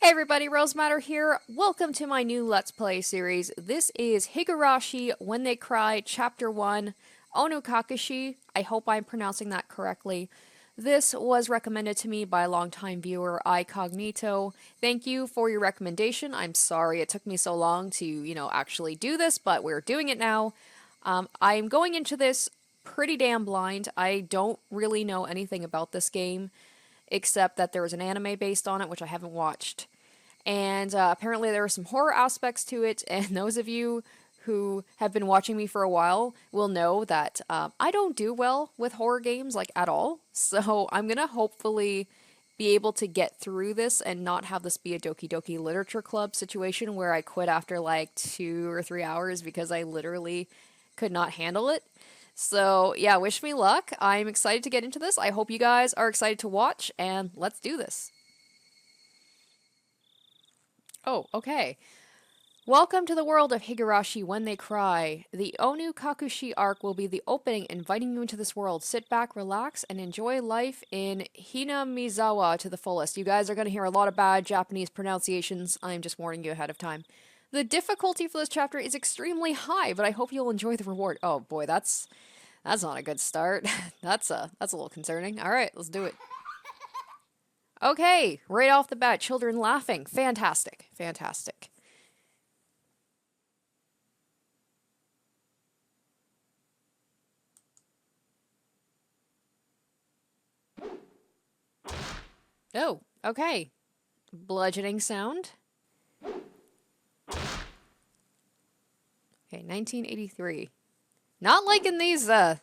Hey everybody, Rose Matter here. Welcome to my new Let's Play series. This is Higurashi When They Cry, Chapter 1, Onikakushi. I hope I'm pronouncing that correctly. This was recommended to me by a longtime viewer, iCognito. Thank you for your recommendation. I'm sorry it took me so long to, actually do this, but we're doing it now. I'm going into this pretty damn blind. I don't really know anything about this game except that there was an anime based on it, which I haven't watched. And apparently there are some horror aspects to it, and those of you who have been watching me for a while will know that I don't do well with horror games, like, at all. So I'm gonna hopefully be able to get through this and not have this be a Doki Doki Literature Club situation where I quit after like 2 or 3 hours because I literally could not handle it. So, yeah, wish me luck. I'm excited to get into this. I hope you guys are excited to watch, and let's do this. Oh, okay. Welcome to the world of Higurashi When They Cry. The Onikakushi arc will be the opening, inviting you into this world. Sit back, relax, and enjoy life in Hinamizawa to the fullest. You guys are going to hear a lot of bad Japanese pronunciations. I'm just warning you ahead of time. The difficulty for this chapter is extremely high, but I hope you'll enjoy the reward. Oh boy, that's not a good start. That's a little concerning. All right, let's do it. Okay, right off the bat, children laughing. Fantastic. Fantastic. Oh, okay. Bludgeoning sound. Okay, 1983. Not liking these sound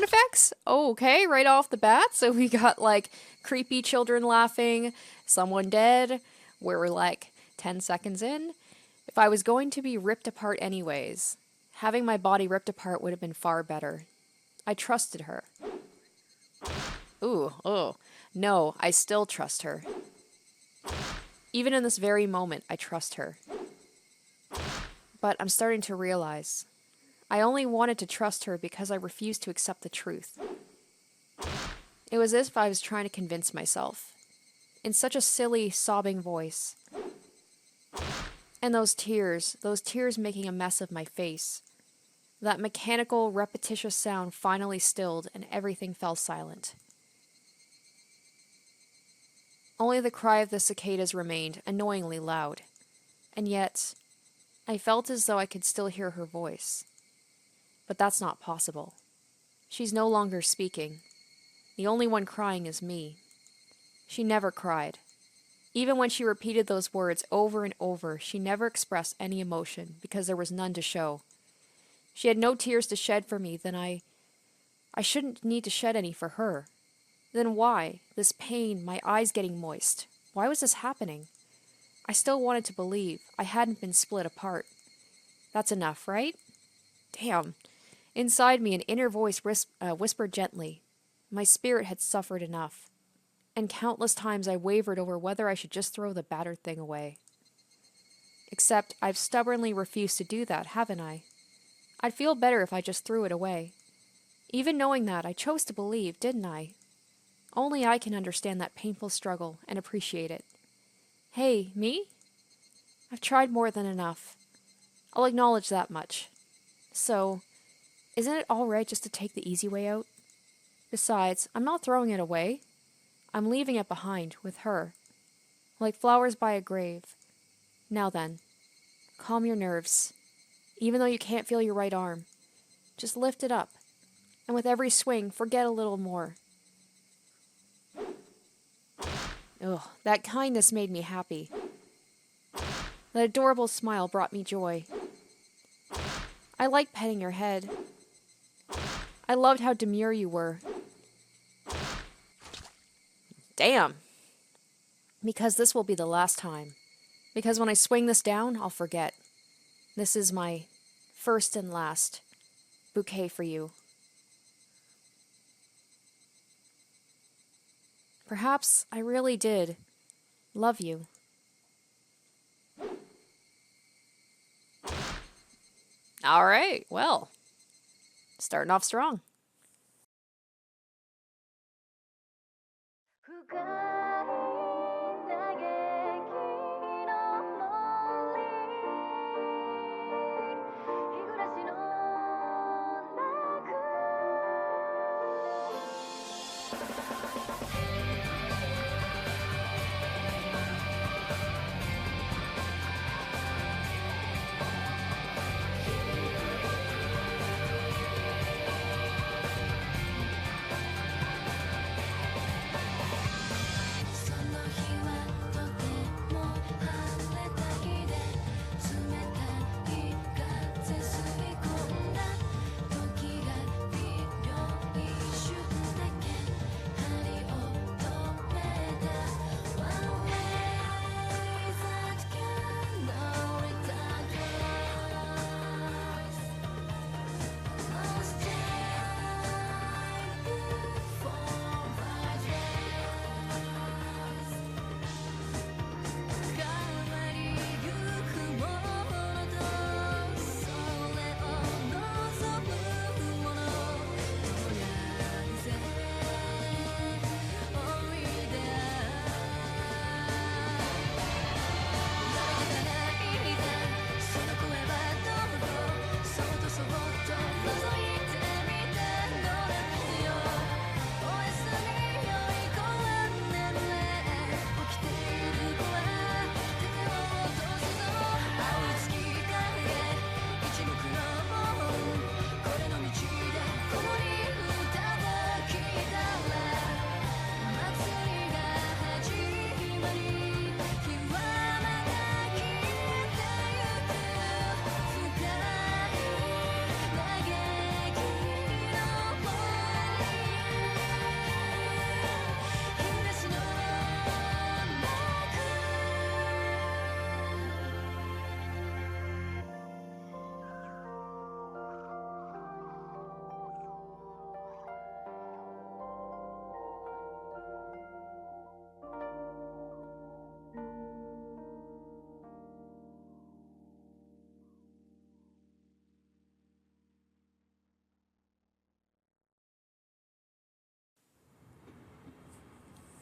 effects. Oh, okay, right off the bat. So we got like creepy children laughing, someone dead. We're like 10 seconds in. If I was going to be ripped apart anyways, having my body ripped apart would have been far better. I trusted her. Ooh, oh. No, I still trust her. Even in this very moment, I trust her. But I'm starting to realize I only wanted to trust her because I refused to accept the truth. It was as if I was trying to convince myself, in such a silly, sobbing voice. And those tears making a mess of my face. That mechanical, repetitious sound finally stilled and everything fell silent. Only the cry of the cicadas remained, annoyingly loud. And yet, I felt as though I could still hear her voice. But that's not possible. She's no longer speaking. The only one crying is me. She never cried. Even when she repeated those words over and over, she never expressed any emotion because there was none to show. She had no tears to shed for me, then I shouldn't need to shed any for her. Then why? This pain, my eyes getting moist. Why was this happening? I still wanted to believe I hadn't been split apart. That's enough, right? Damn. Inside me, an inner voice whispered gently. My spirit had suffered enough. And countless times I wavered over whether I should just throw the battered thing away. Except I've stubbornly refused to do that, haven't I? I'd feel better if I just threw it away. Even knowing that, I chose to believe, didn't I? Only I can understand that painful struggle and appreciate it. Hey, me? I've tried more than enough. I'll acknowledge that much. So, isn't it all right just to take the easy way out? Besides, I'm not throwing it away. I'm leaving it behind, with her. Like flowers by a grave. Now then, calm your nerves. Even though you can't feel your right arm. Just lift it up. And with every swing, forget a little more. Ugh, that kindness made me happy. That adorable smile brought me joy. I liked petting your head. I loved how demure you were. Damn. Because this will be the last time. Because when I swing this down, I'll forget. This is my first and last bouquet for you. Perhaps I really did love you. All right, well, starting off strong.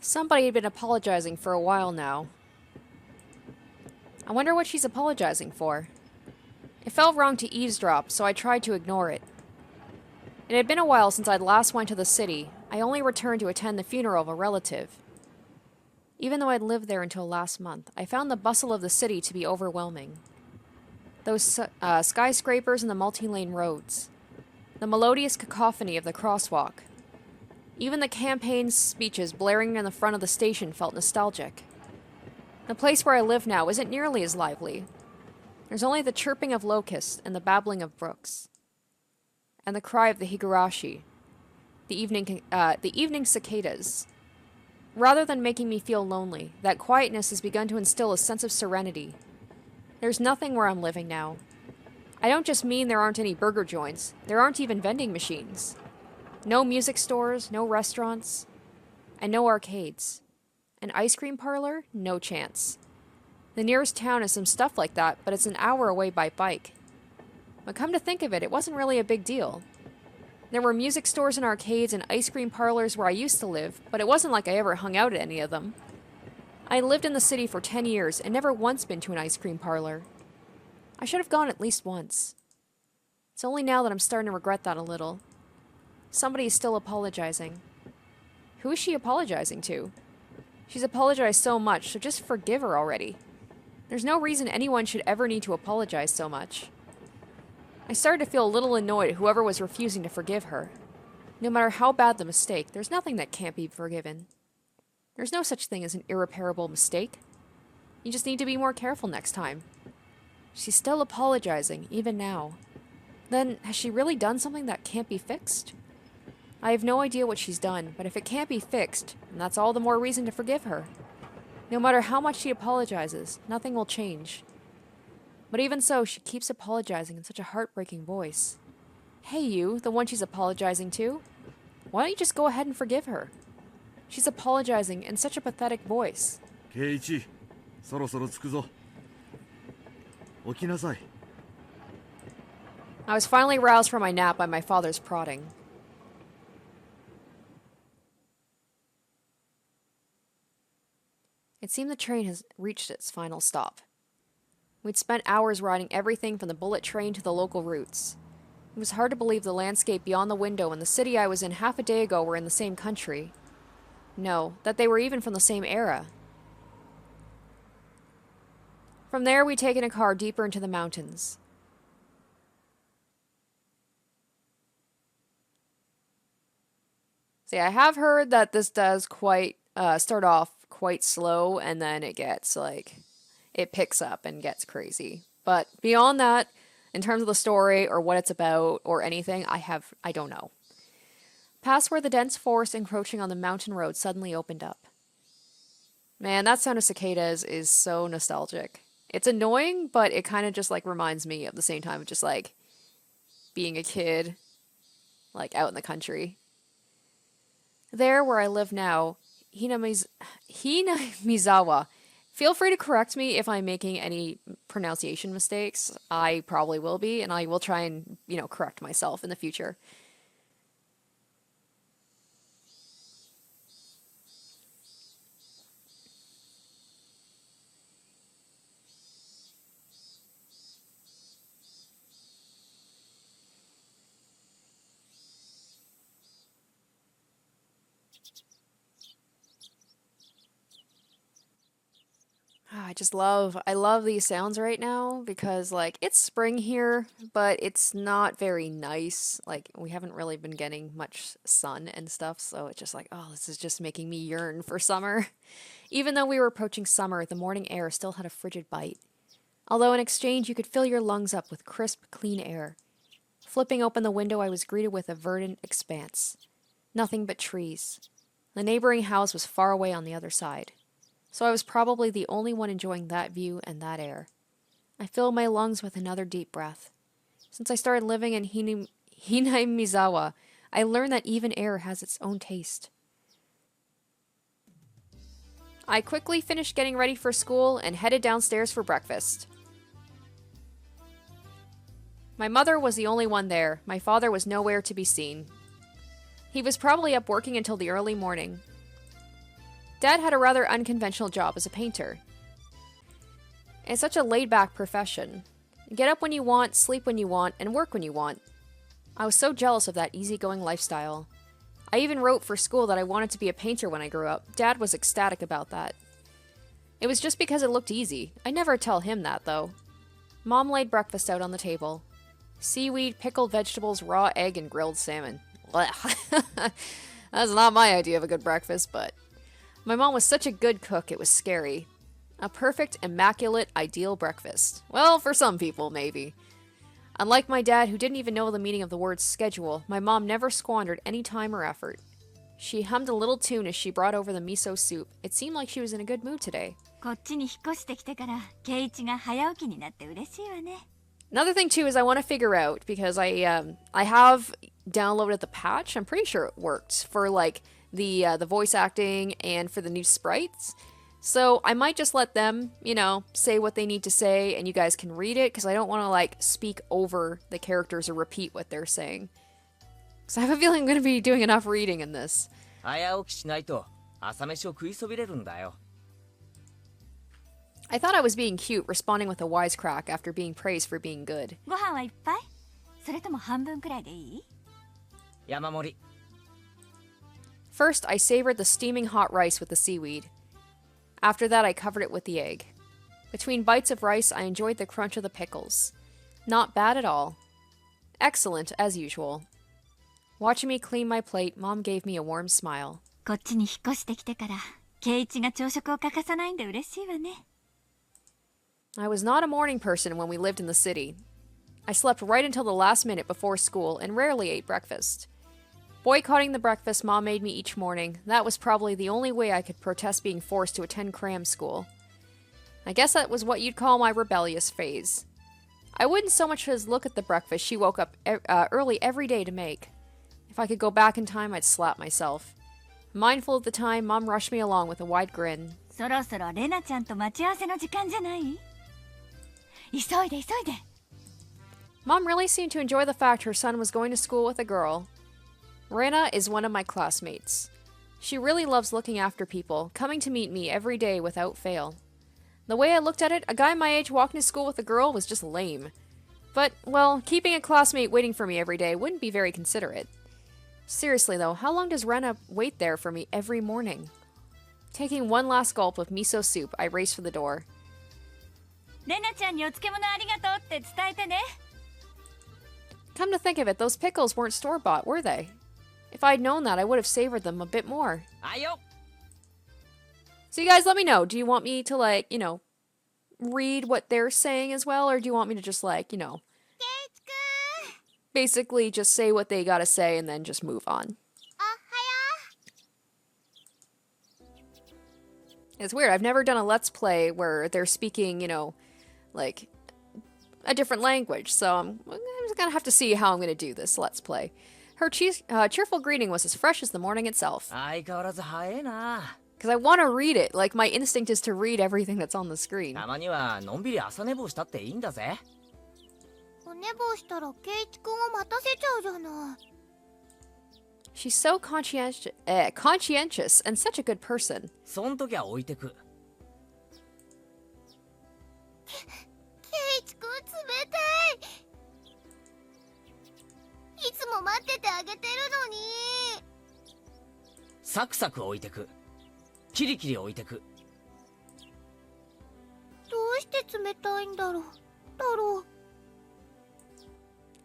Somebody had been apologizing for a while now. I wonder what she's apologizing for. It felt wrong to eavesdrop, so I tried to ignore it. It had been a while since I'd last went to the city. I only returned to attend the funeral of a relative. Even though I'd lived there until last month, I found the bustle of the city to be overwhelming. Those skyscrapers and the multi-lane roads. The melodious cacophony of the crosswalk. Even the campaign speeches blaring in the front of the station felt nostalgic. The place where I live now isn't nearly as lively. There's only the chirping of locusts and the babbling of brooks. And the cry of the Higurashi. The evening cicadas. Rather than making me feel lonely, that quietness has begun to instill a sense of serenity. There's nothing where I'm living now. I don't just mean there aren't any burger joints. There aren't even vending machines. No music stores, no restaurants, and no arcades. An ice cream parlor? No chance. The nearest town has some stuff like that, but it's an hour away by bike. But come to think of it, it wasn't really a big deal. There were music stores and arcades and ice cream parlors where I used to live, but it wasn't like I ever hung out at any of them. I lived in the city for 10 years and never once been to an ice cream parlor. I should have gone at least once. It's only now that I'm starting to regret that a little. Somebody is still apologizing. Who is she apologizing to? She's apologized so much, so just forgive her already. There's no reason anyone should ever need to apologize so much. I started to feel a little annoyed at whoever was refusing to forgive her. No matter how bad the mistake, there's nothing that can't be forgiven. There's no such thing as an irreparable mistake. You just need to be more careful next time. She's still apologizing, even now. Then, has she really done something that can't be fixed? I have no idea what she's done, but if it can't be fixed, then that's all the more reason to forgive her. No matter how much she apologizes, nothing will change. But even so, she keeps apologizing in such a heartbreaking voice. Hey you, the one she's apologizing to. Why don't you just go ahead and forgive her? She's apologizing in such a pathetic voice. Keiichi, そろそろ着くぞ。起きなさい。I was finally roused from my nap by my father's prodding. It seemed the train has reached its final stop. We'd spent hours riding everything from the bullet train to the local routes. It was hard to believe the landscape beyond the window and the city I was in half a day ago were in the same country. No, that they were even from the same era. From there, we'd taken a car deeper into the mountains. See, I have heard that this does start off quite slow, and then it gets, it picks up and gets crazy. But beyond that, in terms of the story, or what it's about, or anything, I don't know. Past where the dense forest encroaching on the mountain road suddenly opened up. Man, that sound of cicadas is so nostalgic. It's annoying, but it kind of just, reminds me at the same time of just, being a kid, out in the country. There, where I live now, Hinamizawa. Feel free to correct me if I'm making any pronunciation mistakes. I probably will be, and I will try and, correct myself in the future. I love these sounds right now because, it's spring here, but it's not very nice. We haven't really been getting much sun and stuff, so it's just oh, this is just making me yearn for summer. Even though we were approaching summer, the morning air still had a frigid bite. Although in exchange, you could fill your lungs up with crisp, clean air. Flipping open the window, I was greeted with a verdant expanse. Nothing but trees. The neighboring house was far away on the other side. So I was probably the only one enjoying that view and that air. I filled my lungs with another deep breath. Since I started living in Hinamizawa, I learned that even air has its own taste. I quickly finished getting ready for school and headed downstairs for breakfast. My mother was the only one there. My father was nowhere to be seen. He was probably up working until the early morning. Dad had a rather unconventional job as a painter. It's such a laid-back profession. Get up when you want, sleep when you want, and work when you want. I was so jealous of that easygoing lifestyle. I even wrote for school that I wanted to be a painter when I grew up. Dad was ecstatic about that. It was just because it looked easy. I never tell him that, though. Mom laid breakfast out on the table. Seaweed, pickled vegetables, raw egg, and grilled salmon. Blech. That's not my idea of a good breakfast, but... My mom was such a good cook, it was scary. A perfect, immaculate, ideal breakfast. Well, for some people, maybe. Unlike my dad, who didn't even know the meaning of the word schedule, my mom never squandered any time or effort. She hummed a little tune as she brought over the miso soup. It seemed like she was in a good mood today. Another thing too is I want to figure out, because I have downloaded the patch. I'm pretty sure it worked for like the voice acting and for the new sprites. So I might just let them, you know, say what they need to say and you guys can read it, because I don't want to like speak over the characters or repeat what they're saying. Because I have a feeling I'm going to be doing enough reading in this. I thought I was being cute, responding with a wisecrack after being praised for being good. First, I savored the steaming hot rice with the seaweed. After that, I covered it with the egg. Between bites of rice, I enjoyed the crunch of the pickles. Not bad at all. Excellent, as usual. Watching me clean my plate, Mom gave me a warm smile. I was not a morning person when we lived in the city. I slept right until the last minute before school and rarely ate breakfast. Boycotting the breakfast Mom made me each morning, that was probably the only way I could protest being forced to attend cram school. I guess that was what you'd call my rebellious phase. I wouldn't so much as look at the breakfast she woke up early every day to make. If I could go back in time, I'd slap myself. Mindful of the time, Mom rushed me along with a wide grin. Mom really seemed to enjoy the fact her son was going to school with a girl. Rena is one of my classmates. She really loves looking after people, coming to meet me every day without fail. The way I looked at it, a guy my age walking to school with a girl was just lame. But, well, keeping a classmate waiting for me every day wouldn't be very considerate. Seriously though, how long does Rena wait there for me every morning? Taking one last gulp of miso soup, I raced for the door. Come to think of it, those pickles weren't store-bought, were they? If I'd known that, I would have savored them a bit more. So you guys let me know. Do you want me to, like, you know, read what they're saying as well? Or do you want me to just, like, you know, basically just say what they gotta say and then just move on? It's weird. I've never done a Let's Play where they're speaking, you know, like, a different language. So I'm just gonna have to see how I'm gonna do this Let's Play. Her cheerful greeting was as fresh as the morning itself. Because I want to read it. Like, my instinct is to read everything that's on the screen. She's so conscientious and such a good person.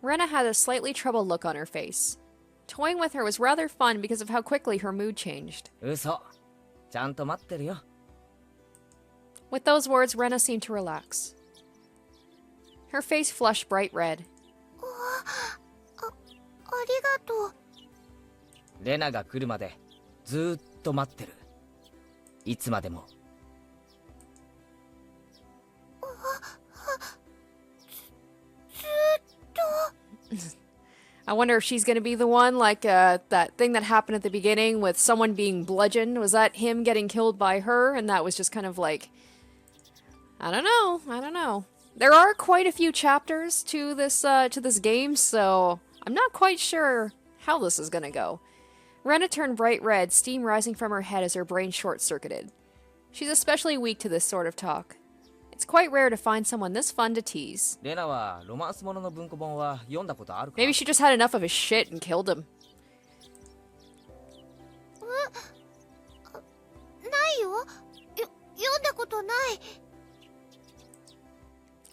Rena had a slightly troubled look on her face. Toying with her was rather fun because of how quickly her mood changed. With those words, Rena seemed to relax. Her face flushed bright red. I wonder if she's gonna be the one, like that thing that happened at the beginning with someone being bludgeoned. Was that him getting killed by her? And that was just kind of like... I don't know. There are quite a few chapters to this game, so I'm not quite sure how this is gonna go. Rena turned bright red, steam rising from her head as her brain short-circuited. She's especially weak to this sort of talk. It's quite rare to find someone this fun to tease. Maybe she just had enough of his shit and killed him.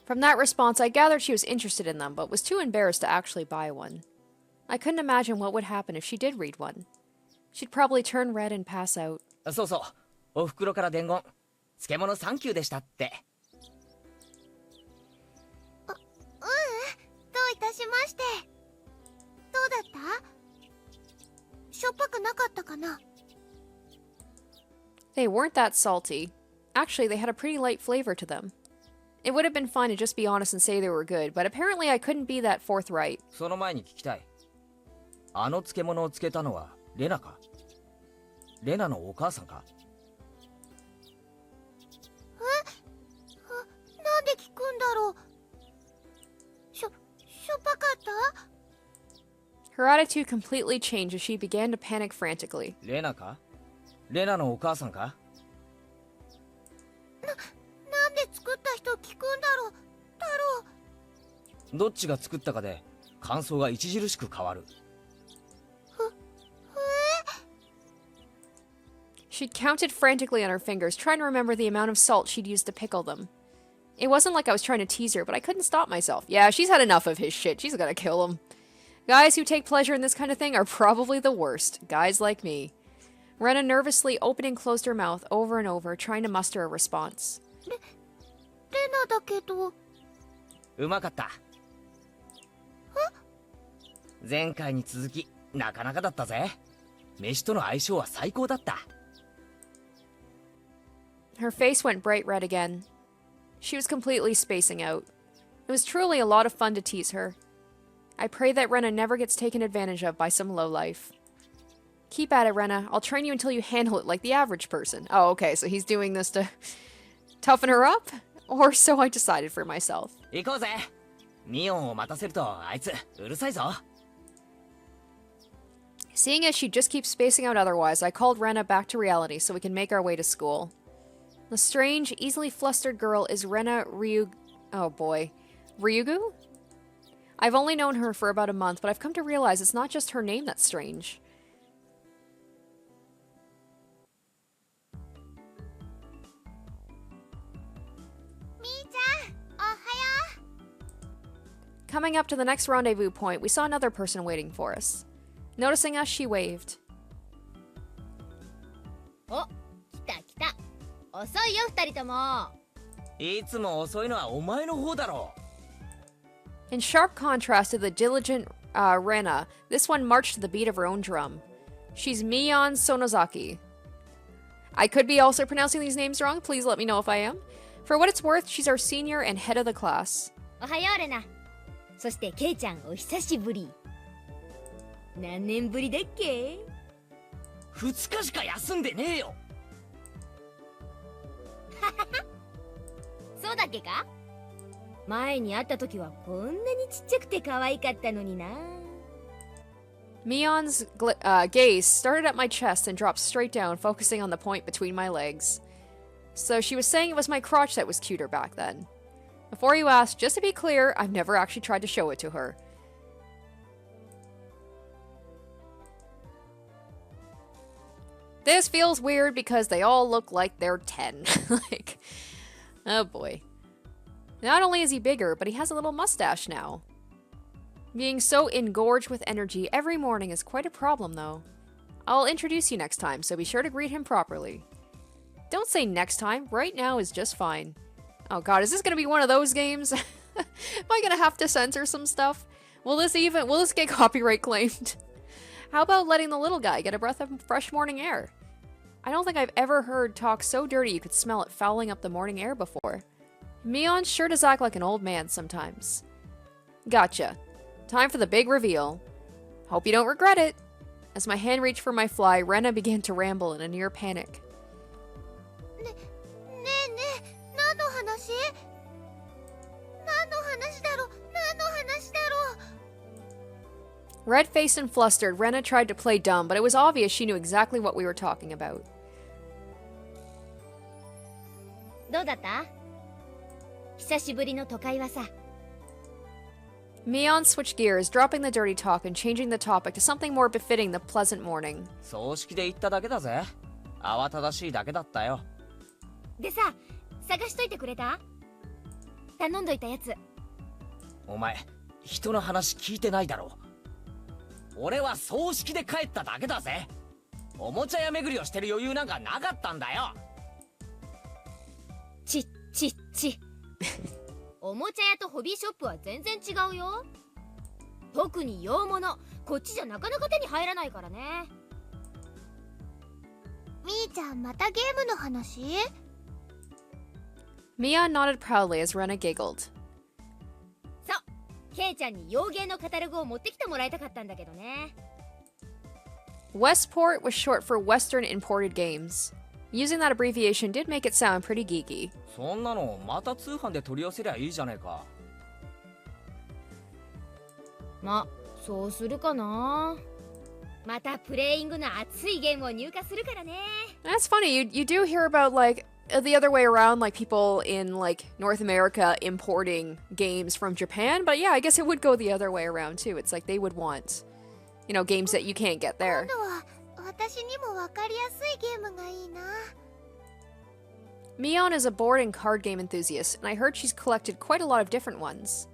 From that response, I gathered she was interested in them, but was too embarrassed to actually buy one. I couldn't imagine what would happen if she did read one. She'd probably turn red and pass out. そうそう。お袋から伝言。漬物サンキューでしたって。どういたしまして。どうだった？しょっぱくなかったかな？ They weren't that salty. Actually, they had a pretty light flavor to them. It would have been fine to just be honest and say they were good, but apparently I couldn't be that forthright. その前に聞きたい。あの漬物を漬けたのはレナか？レナのお母さんか？なんで聞くんだろう。しょっぱかった？ Her attitude completely changed as she began to panic frantically. レナか？レナのお母さんか？なんで作った人聞くんだろう、太郎。どっちが作ったかで感想が著しく変わる。She counted frantically on her fingers, trying to remember the amount of salt she'd used to pickle them. It wasn't like I was trying to tease her, but I couldn't stop myself. Yeah, she's had enough of his shit. She's gonna kill him. Guys who take pleasure in this kind of thing are probably the worst. Guys like me. Rena nervously opened and closed her mouth over and over, trying to muster a response. レナだけど。うまかった。前回に続きなかなかだったぜ。飯との相性は最高だった。Her face went bright red again. She was completely spacing out. It was truly a lot of fun to tease her. I pray that Rena never gets taken advantage of by some lowlife. Keep at it, Rena. I'll train you until you handle it like the average person. Oh, okay, so he's doing this to toughen her up? Or so I decided for myself. 行こうぜ。ミオンを待たせるとあいつうるさいぞ。Seeing as she just keeps spacing out otherwise, I called Rena back to reality so we can make our way to school. The strange, easily flustered girl is Rena Oh boy. Ryugu? I've only known her for about a month, but I've come to realize it's not just her name that's strange. Coming up to the next rendezvous point, we saw another person waiting for us. Noticing us, she waved. お、来た来た。遅いよ二人とも。いつも遅いのはお前の方だろう。 In sharp contrast to the diligent Rena, this one marched to the beat of her own drum. She's Mion Sonozaki. I could be also pronouncing these names wrong. Please let me know if I am. For what it's worth, she's our senior and head of the class. おはようレナ。そしてケイちゃんお久しぶり。何年ぶりだっけ2日しか休んでねえよ。そうだっけか前に会った時はこんなにちっちゃくて可愛かったのにな。Mion's gaze started at my chest and dropped straight down, focusing on the point between my legs. So she was saying it was my crotch that was cuter back then. Before you ask, just to be clear, I've never actually tried to show it to her. This feels weird because they all look like they're 10. Like, oh boy. Not only is he bigger, but he has a little mustache now. Being so engorged with energy every morning is quite a problem, though. I'll introduce you next time, so be sure to greet him properly. Don't say next time, right now is just fine. Oh god, is this gonna be one of those games? Am I gonna have to censor some stuff? Will this get copyright claimed? How about letting the little guy get a breath of fresh morning air? I don't think I've ever heard talk so dirty you could smell it fouling up the morning air before. Mion sure does act like an old man sometimes. Gotcha. Time for the big reveal. Hope you don't regret it. As my hand reached for my fly, Rena began to ramble in a near panic. ねえねえ、何の話？何の話だろう？何の話だろう？ Red-faced and flustered, Rena tried to play dumb, but it was obvious she knew exactly what we were talking about. どうだった？久しぶりの都会はさ。 Mion switched gears, dropping the dirty talk and changing the topic to something more befitting the pleasant morning. 葬式で行っただけだぜ。慌ただしいだけだったよ。でさ、探しといてくれた？頼んどいたやつ。お前、人の話聞いてないだろ。俺は葬式で帰っただけだぜ。おもちゃ屋巡りをしてる余裕なんかなかったんだよ。ち。おもちゃ屋とホビーショップは全然違うよ。特に洋物、こっちじゃなかなか手に入らないからね。みーちゃん、またゲームの話？ Mion nodded proudly as Rena giggled. そう、ケイちゃんに洋芸のカタログを持ってきてもらいたかったんだけどね。Westport was short for Western Imported Games. Using that abbreviation did make it sound pretty geeky. そんなのまた通販で取り寄せりゃいいじゃねえか。ま、そうするかな。またプレイングの熱いゲームを入荷するからね。 That's funny. You do hear about like the other way around, like people in like North America importing games from Japan. But yeah, I guess it would go the other way around too. It's like they would want, you know, games that you can't get there. 今度は私にもわかりやすいゲームがいいな。 Mion is a board and card game enthusiast, and I heard she's collected quite a lot of different ones.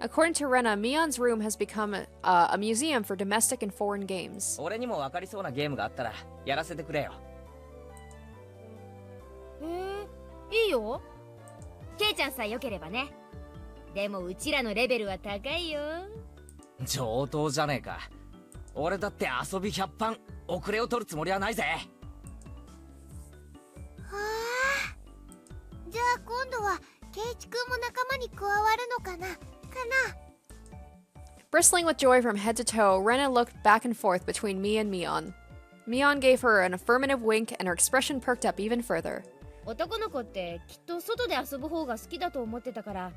According to Rena, Mion's room has become a museum for domestic and foreign games. 俺にもわかりそうなゲームがあったらやらせてくれよ。いいよ。ケイちゃんさえ良ければね。でもうちらのレベルは高いよ。上等じゃねえか。俺だって遊び100番遅れを取るつもりはないぜ。はあ。じゃあ今度はケイチくんも仲間に加わるのかな。Bristling with joy from head to toe, Rena looked back and forth between me and Mion. Mion gave her an affirmative wink, and her expression perked up even further. 男の子ってきっと外で遊ぶ方が好きだと思ってたから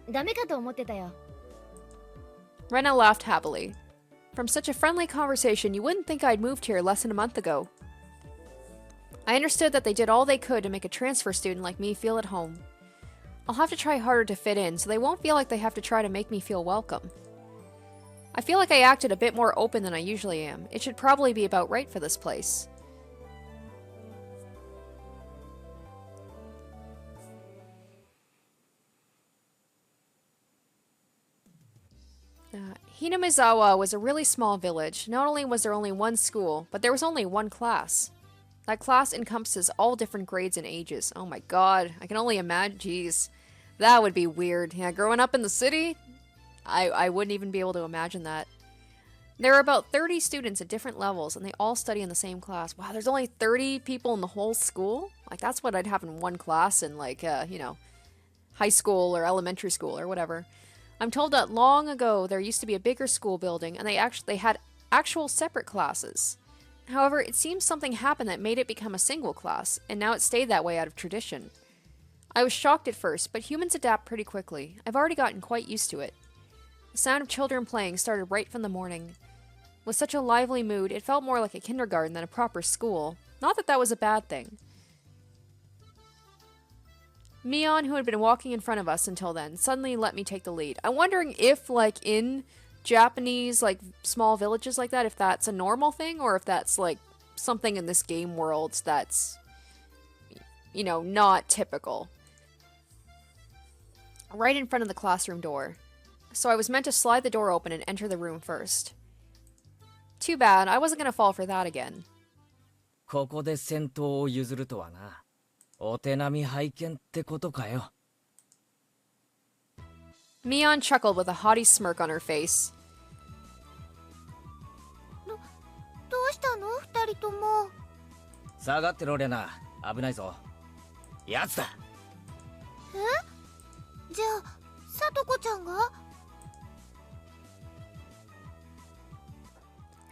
ダメかと思ってたよ。 Rena laughed happily. From such a friendly conversation, you wouldn't think I'd moved here less than a month ago. I understood that they did all they could to make a transfer student like me feel at home. I'll have to try harder to fit in, so they won't feel like they have to try to make me feel welcome. I feel like I acted a bit more open than I usually am. It should probably be about right for this place. Hinamizawa was a really small village. Not only was there only one school, but there was only one class. That class encompasses all different grades and ages. Oh my god, I can only imagine. Jeez, that would be weird. Yeah, growing up in the city, I wouldn't even be able to imagine that. There are about 30 students at different levels, and they all study in the same class. Wow, there's only 30 people in the whole school? Like, that's what I'd have in one class in, like, you know, high school or elementary school or whatever. I'm told that long ago there used to be a bigger school building, and they had actual separate classes. However, it seems something happened that made it become a single class, and now it stayed that way out of tradition. I was shocked at first, but humans adapt pretty quickly. I've already gotten quite used to it. The sound of children playing started right from the morning. With such a lively mood, it felt more like a kindergarten than a proper school. Not that that was a bad thing. Mion, who had been walking in front of us until then, suddenly let me take the lead. I'm wondering if, like, in Japanese, like, small villages like that, if that's a normal thing, or if that's, like, something in this game world that's, you know, not typical. Right in front of the classroom door. So I was meant to slide the door open and enter the room first. Too bad, I wasn't gonna fall for that again. ここで先頭を譲るとはな。お手並み拝見ってことかよ。Mion chuckled with a haughty smirk on her face. どうしたの二人とも。下がってろレナ、危ないぞ。やつだ。え？じゃあ、さとこちゃんが？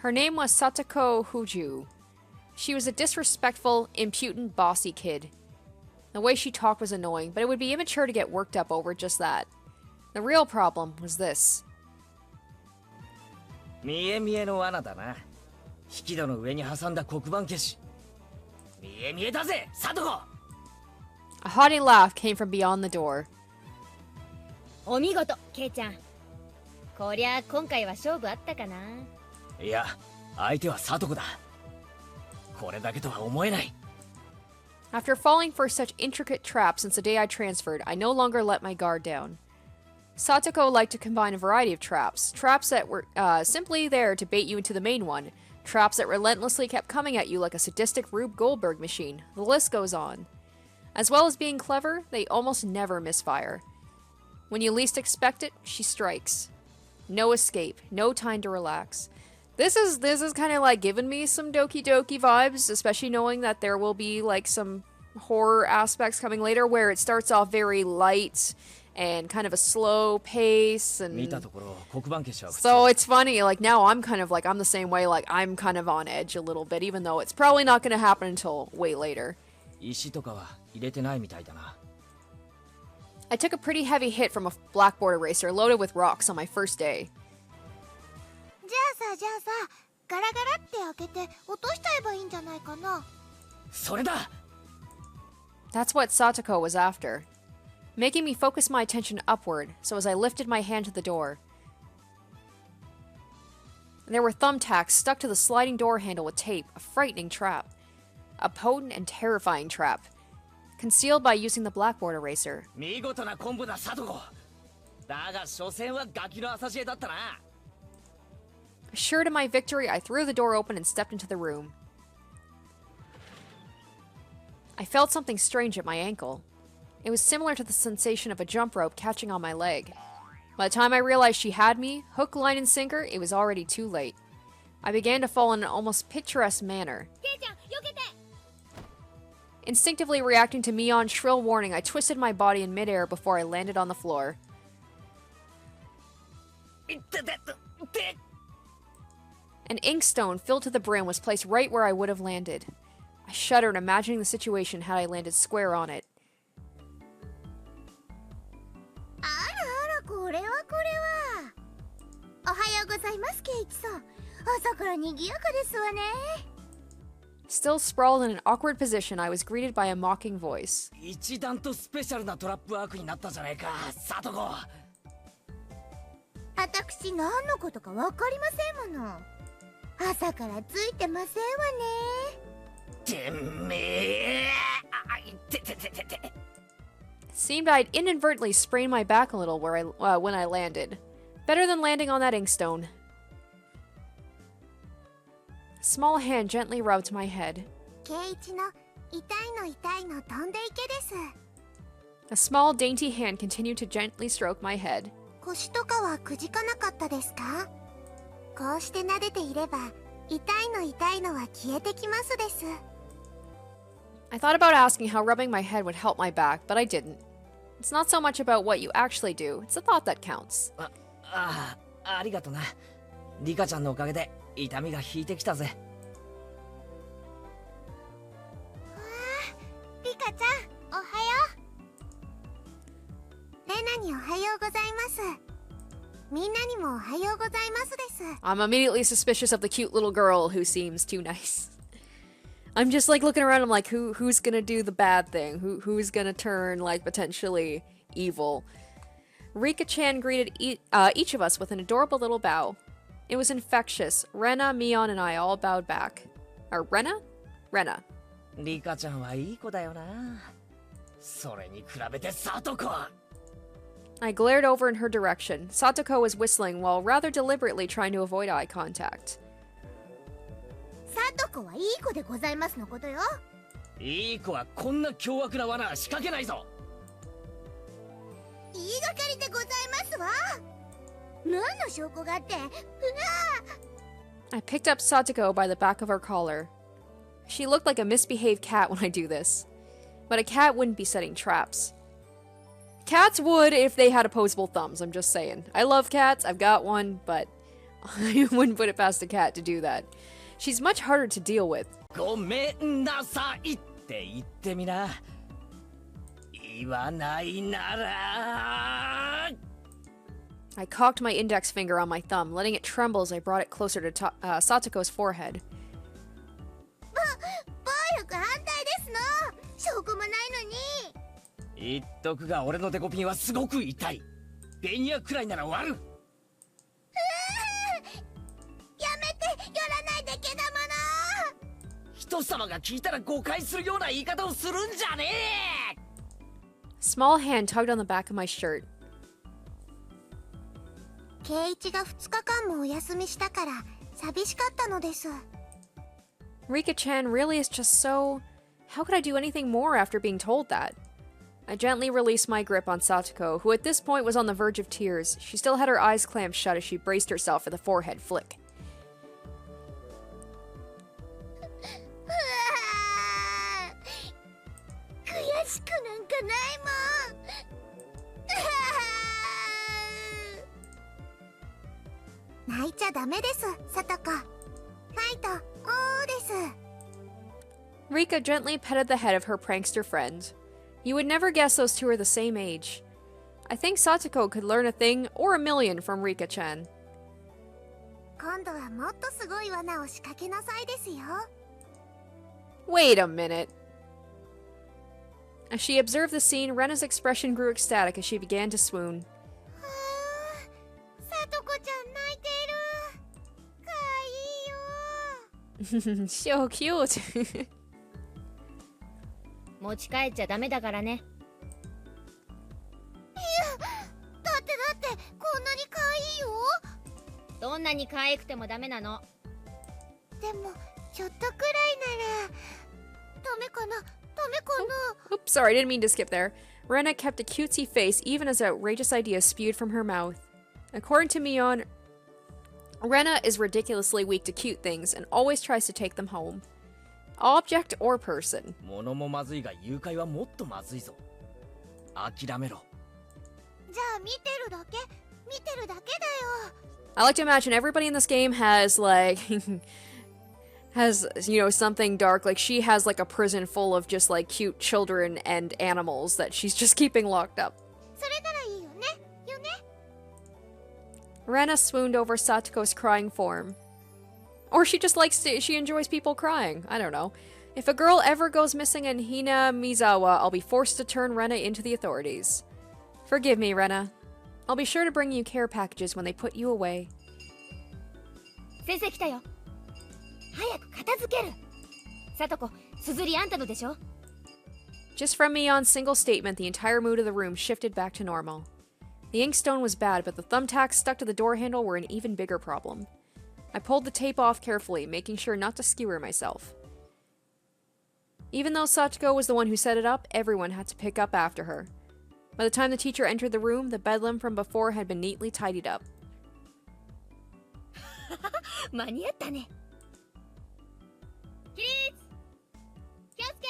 Her name was Satoko Huju. She was a disrespectful, impudent, bossy kid. The way she talked was annoying, but it would be immature to get worked up over just that. The real problem was this. 見え見えの罠だな。引き戸の上に挟んだ黒板消し。見え見えだぜ、サトコ。 A haughty laugh came from beyond the door. お見事、ケイちゃん。こりゃ今回は勝負あったかな。いや、相手はサトコだ。これだけとは思えない。 After falling for such intricate traps since the day I transferred, I no longer let my guard down. Satoko liked to combine a variety of traps. Traps that were simply there to bait you into the main one. Traps that relentlessly kept coming at you like a sadistic Rube Goldberg machine. The list goes on. As well as being clever, they almost never misfire. When you least expect it, she strikes. No escape, no time to relax. This is kind of like giving me some Doki Doki vibes, especially knowing that there will be like some horror aspects coming later where it starts off very light and kind of a slow pace, and 見たところ黒板消しは普通。 so it's funny, like now I'm kind of like, I'm the same way, like I'm kind of on edge a little bit, even though it's probably not going to happen until way later. 石とかは入れてないみたいだな。 I took a pretty heavy hit from a blackboard eraser loaded with rocks on my first day. じゃあさガラガラって開けて落としちゃえばいいんじゃないかな。それだ。 That's what Satoko was after, making me focus my attention upward, so as I lifted my hand to the door, there were thumbtacks stuck to the sliding door handle with tape, a frightening trap. A potent and terrifying trap, concealed by using the blackboard eraser. 見事なコンボだ、サトコ。だが所詮はガキの浅知恵だったな。 Assured of my victory, I threw the door open and stepped into the room. I felt something strange at my ankle. It was similar to the sensation of a jump rope catching on my leg. By the time I realized she had me, hook, line, and sinker, it was already too late. I began to fall in an almost picturesque manner. ケイちゃん、避けて。 Instinctively reacting to Mion's shrill warning, I twisted my body in midair before I landed on the floor. いっててて。 An inkstone filled to the brim was placed right where I would have landed. I shuddered, imagining the situation had I landed square on it. あらこれはおはようございますケイチさん。朝から賑やかですわね。 Still sprawled in an awkward position, I was greeted by a mocking voice. 一段とスペシャルなトラップワークになったじゃないか、サトコ。私何のことかわかりませんもの。朝からついてませんわね。てめえ。あ、いっててててて。 It seemed I'd inadvertently sprained my back a little when I landed. Better than landing on that inkstone. A small hand gently rubbed my head. ケイチの痛いの飛んでいけです。 A small, dainty hand continued to gently stroke my head. 腰とかはくじかなかったですか？こうして撫でていれば痛いのは消えてきますです。 I thought about asking how rubbing my head would help my back, but I didn't. It's not so much about what you actually do, it's the thought that counts. ありがとな。リカちゃんのおかげで痛みが引いてきたぜ。リカちゃん、おはよう。レナにおはようございます。みんなにもおはようございますです。 I'm immediately suspicious of the cute little girl who seems too nice. I'm just like looking around, I'm like, who's gonna do the bad thing? Who's gonna turn like potentially evil? Rika-chan greeted each of us with an adorable little bow. It was infectious. Rena, Mion, and I all bowed back. Rena? Rena. リカちゃんはいい子だよな。それに比べてサトコは。 I glared over in her direction. Satoko was whistling while rather deliberately trying to avoid eye contact. サトコはいい子でございますのことよ。いい子はこんな凶悪な罠は仕掛けないぞ。言いがかりでございますわ。何の証拠があって？ I picked up Satoko by the back of her collar. She looked like a misbehaved cat when I do this. But a cat wouldn't be setting traps. Cats would if they had opposable thumbs, I'm just saying. I love cats, I've got one, but I wouldn't put it past a cat to do that. She's much harder to deal with. ごめんなさいって言ってみな。言わないなら。I cocked my index finger on my thumb, letting it tremble as I brought it closer to Satoko's forehead. 暴力反対ですの。証拠もないのに。言っとくが俺のデコピンはすごく痛い。ベニヤくらいなら割る。やめて、寄らないでけだもの。人様が聞いたら誤解するような言い方をするんじゃねえ。 Small hand tugged on the back of my shirt. 圭一が2日間もお休みしたから寂しかったのです。 Rika-chan really is just so... How could I do anything more after being told that? I gently released my grip on Satoko, who at this point was on the verge of tears. She still had her eyes clamped shut as she braced herself for the forehead flick. 悔しくなんかないもん。泣いちゃダメです、さとこ。はいと、おーです。 Rika gently petted the head of her prankster friend. You would never guess those two are the same age. I think Satoko could learn a thing or a million from Rika-chan. 今度はもっとすごい罠を仕掛けなさいですよ。 Wait a minute. As she observed the scene, Rena's expression grew ecstatic as she began to swoon. さとこちゃん泣いてる。かわいいよ。 So cute. 持ち帰っちゃダメだからね。だってこんなにかわいいよ。どんなに可愛くてもダメなの。でもちょっとくらいならダメかな。ダメかな。 Oops, sorry, I didn't mean to skip there. Rena kept a cutesy face even as outrageous ideas spewed from her mouth. According to Mion, Rena is ridiculously weak to cute things and always tries to take them home. Object or person. 物もまずいが誘拐はもっとまずいぞ。諦めろ。じゃあ見てるだけだよ。 I like to imagine everybody in this game has, like, has, you know, something dark. Like, she has, like, a prison full of just, like, cute children and animals that she's just keeping locked up. それならいいよね。よね。 Rena swooned over Satoko's crying form. Or she just likes to, she enjoys people crying. I don't know. If a girl ever goes missing in Hinamizawa, I'll be forced to turn Rena into the authorities. Forgive me, Rena. I'll be sure to bring you care packages when they put you away. 先生来たよ。早く片付ける。さとこ、すずりあんたのでしょ。 Just from Mion's single statement, the entire mood of the room shifted back to normal. The inkstone was bad, but the thumbtacks stuck to the door handle were an even bigger problem. I pulled the tape off carefully, making sure not to skewer myself. Even though Sachiko was the one who set it up, everyone had to pick up after her. By the time the teacher entered the room, the bedlam from before had been neatly tidied up. 間に合ったね。起立。気をつけ。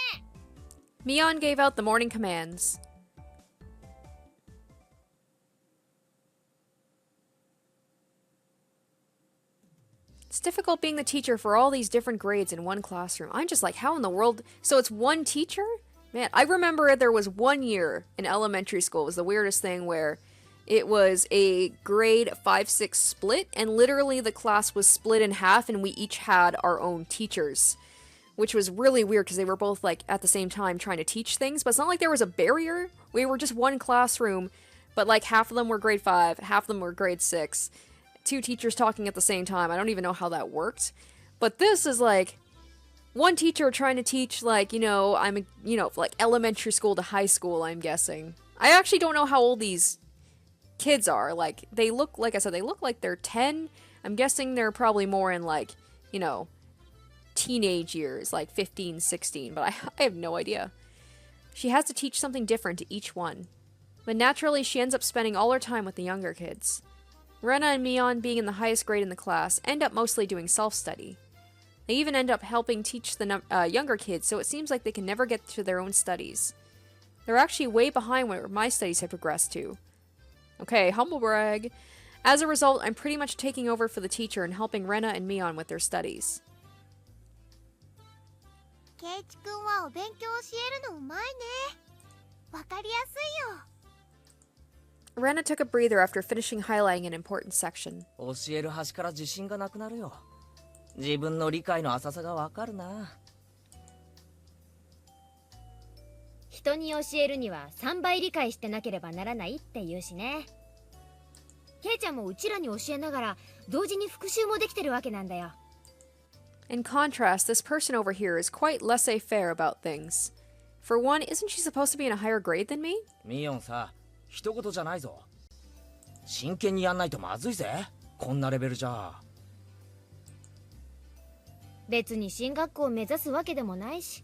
Mion gave out the morning commands. It's difficult being the teacher for all these different grades in one classroom. I'm just like, how in the world? So it's one teacher? Man, I remember there was 1 year in elementary school. It was the weirdest thing where it was a grade 5-6 split, and literally the class was split in half, and we each had our own teachers, which was really weird because they were both like at the same time trying to teach things, but it's not like there was a barrier. We were just one classroom, but like half of them were grade 5, half of them were grade 6. 2 teachers talking at the same time. I don't even know how that worked. But this is like one teacher trying to teach, like, you know, like elementary school to high school, I'm guessing. I actually don't know how old these kids are. Like, they look, like I said, they look like they're 10. I'm guessing they're probably more in, like, you know, teenage years, like 15, 16, but I have no idea. She has to teach something different to each one. But naturally, she ends up spending all her time with the younger kids. Rena and Mion, being in the highest grade in the class, end up mostly doing self-study. They even end up helping teach the younger kids, so it seems like they can never get to their own studies. They're actually way behind where my studies have progressed to. Okay, humble brag. As a result, I'm pretty much taking over for the teacher and helping Rena and Mion with their studies. ケイチくんはお勉強教えるのうまいね。わかりやすいよ。Rena took a breather after finishing highlighting an important section. 教える端から自信がなくなるよ。自分の理解の浅さがわかるな。人に教えるには3倍理解してなければならないって言うしね。ケイちゃんもうちらに教えながら同時に復習もできてるわけなんだよ。In contrast, this person over here is quite laissez-faire about things. For one, isn't she supposed to be in a higher grade than me? ミオンさ、一言じゃないぞ。真剣にやんないとまずいぜ。こんなレベルじゃ。別に進学校を目指すわけでもないし、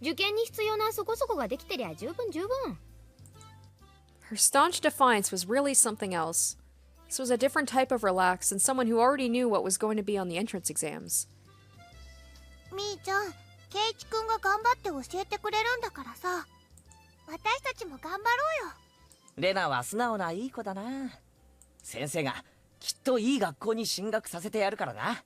受験に必要なそこそこができてりゃ十分十分。Her staunch defiance was really something else. This was a different type of relax than someone who already knew what was going to be on the entrance exams. みーちゃん、ケイチくんが頑張って教えてくれるんだからさ、私たちも頑張ろうよ。レナは素直ないい子だな。先生がきっといい学校に進学させてやるからな。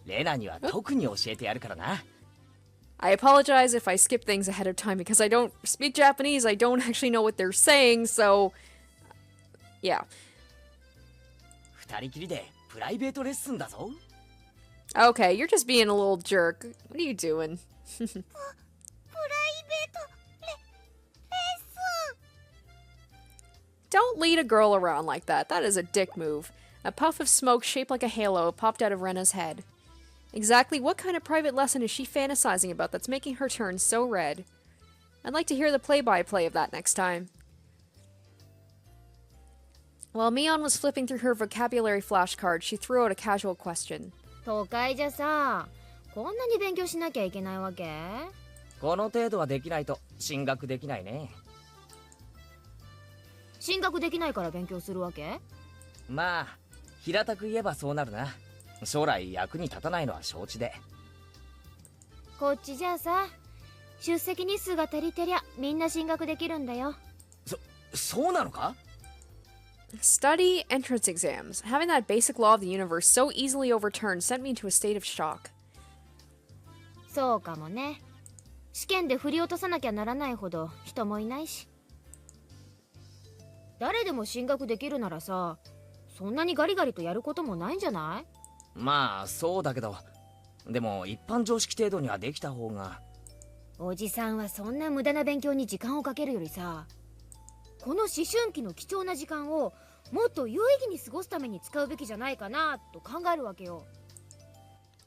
レナには特に教えてやるからな。I apologize if I skip things ahead of time because I don't speak Japanese. I don't actually know what they're saying, so yeah. 二人きりでプライベートレッスンだぞ。Okay, you're just being a little jerk. What are you doing? プライベートレッスン。 Don't lead a girl around like that. That is a dick move. A puff of smoke shaped like a halo popped out of Rena's head. Exactly what kind of private lesson is she fantasizing about that's making her turn so red? I'd like to hear the play-by-play of that next time. While Mion was flipping through her vocabulary flashcard, she threw out a casual question. 都会じゃさ、こんなに勉強しなきゃいけないわけ？この程度はできないと進学できないね。進学できないから勉強するわけ？まあ、平たく言えばそうなるな。将来役に立たないのは承知で。こっちじゃさ、出席日数が足りてりゃみんな進学できるんだよ。そうなのか？ Study entrance exams. Having that basic law of the universe so easily overturned sent me into a state of shock. そうかもね。試験で振り落とさなきゃならないほど人もいないし。誰でも進学できるならさ、そんなにガリガリとやることもないんじゃない？まあそうだけど、でも一般常識程度にはできた方が。おじさんはそんな無駄な勉強に時間をかけるよりさ、この思春期の貴重な時間をもっと有意義に過ごすために使うべきじゃないかなと考えるわけよ。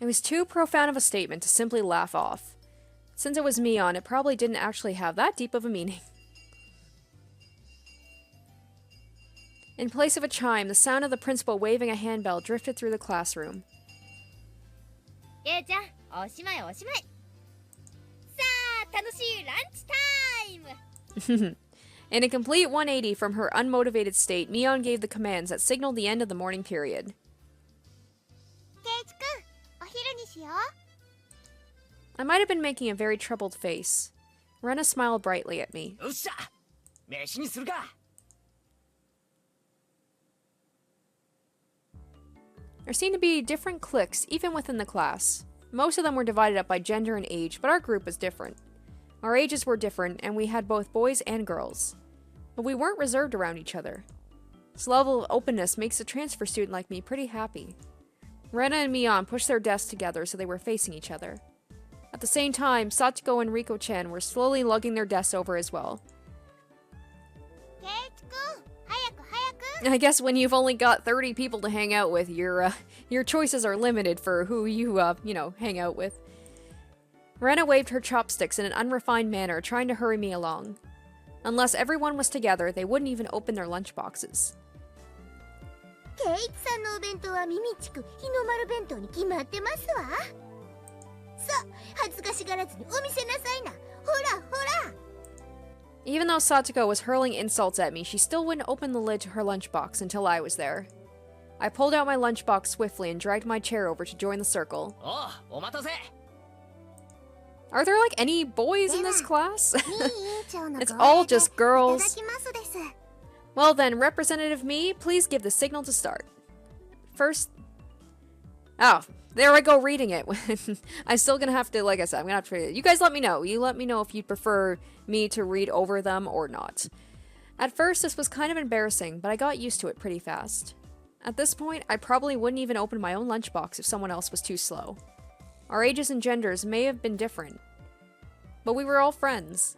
It was too profound of a statement to simply laugh off. Since it was Mion, it probably didn't actually have that deep of a meaning. In place of a chime, the sound of the principal waving a handbell drifted through the classroom. ケイちゃん、おしまいおしまい。さあ、楽しいランチタイム。 In a complete 180 from her unmotivated state, Mion gave the commands that signaled the end of the morning period. ケイチくん、お昼にしよう。 I might have been making a very troubled face. Rena smiled brightly at me. よっしゃ、飯にするか。There seemed to be different cliques even within the class. Most of them were divided up by gender and age, but our group was different. Our ages were different, and we had both boys and girls. But we weren't reserved around each other. This level of openness makes a transfer student like me pretty happy. Rena and Mion pushed their desks together so they were facing each other. At the same time, Sachiko and Riko-chan were slowly lugging their desks over as well. ケイチくん、早く早く。 I guess when you've only got 30 people to hang out with, your choices are limited for who you, hang out with. Rena waved her chopsticks in an unrefined manner, trying to hurry me along. Unless everyone was together, they wouldn't even open their lunchboxes. ケイチさんのお弁当はミミチク、日の丸弁当に決まってますわ。さあ、恥ずかしがらずにお見せなさいな。ほらほら。 Even though Satoko was hurling insults at me, she still wouldn't open the lid to her lunchbox until I was there. I pulled out my lunchbox swiftly and dragged my chair over to join the circle. おう、お待たせ。 Are there like any boys in this class? みー委員長の It's 号 all 令で just girls. いただきますです。 Well then, Representative Me, please give the signal to start. First, Oh, there I go reading it. I'm still gonna have to, like I said, I'm gonna have to. You guys let me know. You let me know if you'd prefer me to read over them or not. At first, this was kind of embarrassing, but I got used to it pretty fast. At this point, I probably wouldn't even open my own lunchbox if someone else was too slow. Our ages and genders may have been different, but we were all friends.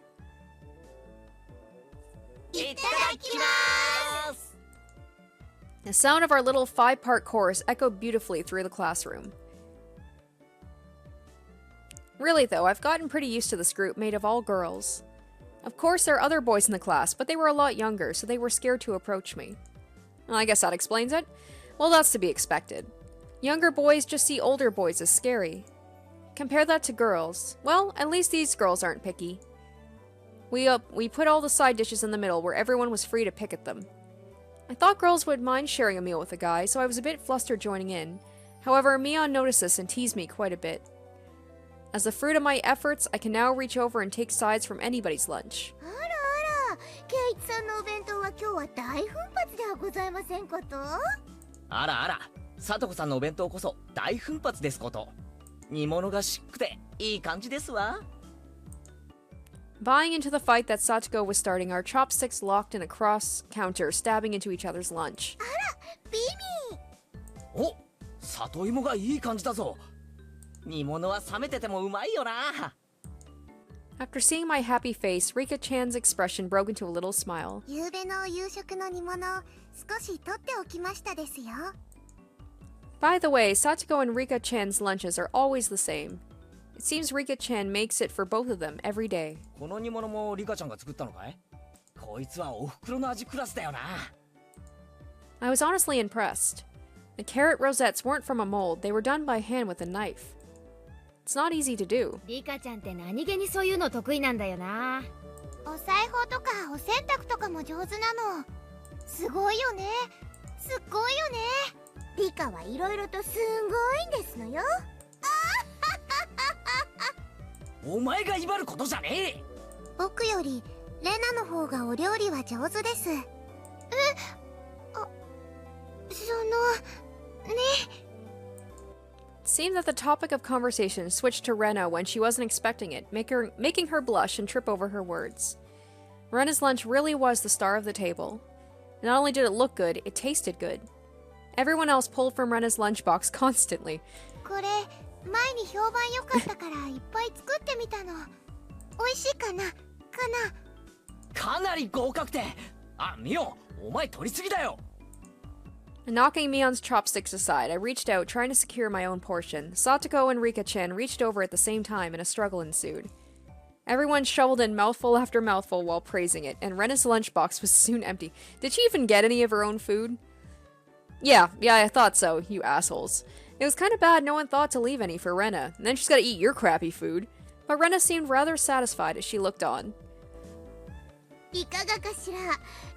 いただきます。 The sound of our little 5-part chorus echoed beautifully through the classroom. Really though, I've gotten pretty used to this group made of all girls. Of course there are other boys in the class, but they were a lot younger, so they were scared to approach me. Well, I guess that explains it. Well, that's to be expected. Younger boys just see older boys as scary. Compare that to girls. Well, at least these girls aren't picky. We put all the side dishes in the middle where everyone was free to pick at them. I thought girls would mind sharing a meal with a guy, so I was a bit flustered joining in. However, Mion noticed this and teased me quite a bit. As the fruit of my efforts, I can now reach over and take sides from anybody's lunch. あらあら、ケイチさんのお弁当は今日は大奮発ではございませんこと。あらあら、さとこさんのお弁当こそ大奮発ですこと。煮物がしっくていい感じですわ。Buying into the fight that Satoko was starting, our chopsticks locked in a cross counter, stabbing into each other's lunch. ビミお、里芋がいい感じだぞ。煮物は冷めててもうまいよな。After seeing my happy face, Rika-chan's expression broke into a little smile. 夕べの夕食の煮物少し取っておきましたですよ。 By the way, Satoko and Rika-chan's lunches are always the same. It seems Rika-chan makes it for both of them every day. この煮物もリカちゃんが作ったのかい？こいつはお袋の味クラスだよな。I was honestly impressed. The carrot rosettes weren't from a mold, they were done by hand with a knife. It's not easy to do. リカちゃんって何気にそういうの得意なんだよな。お裁縫とかお洗濯とかも上手なの。すごいよね。すっごいよね。リカはいろいろとすごいんですのよ。お前が威張ることじゃねえ。僕よりレナの方がお料理は上手です。It seemed that the topic of conversation switched to Rena when she wasn't expecting it, making her blush and trip over her words. Rena's lunch really was the star of the table. Not only did it look good, it tasted good. Everyone else pulled from Rena's lunchbox constantly. これ前に評判良かったからいっぱい作ってみたの。美味しいかな？かなり合格点。あ、ミオン、お前取りすぎだよ。Knocking Mion's chopsticks aside, I reached out, trying to secure my own portion. Satoko and Rika-chan reached over at the same time, and a struggle ensued. Everyone shoveled in mouthful after mouthful while praising it, and Rena's lunchbox was soon empty. Did she even get any of her own food? Yeah, I thought so, you assholes. It was kind of bad no one thought to leave any for Rena, and then she's gotta eat your crappy food. But Rena seemed rather satisfied as she looked on. いかがかしら。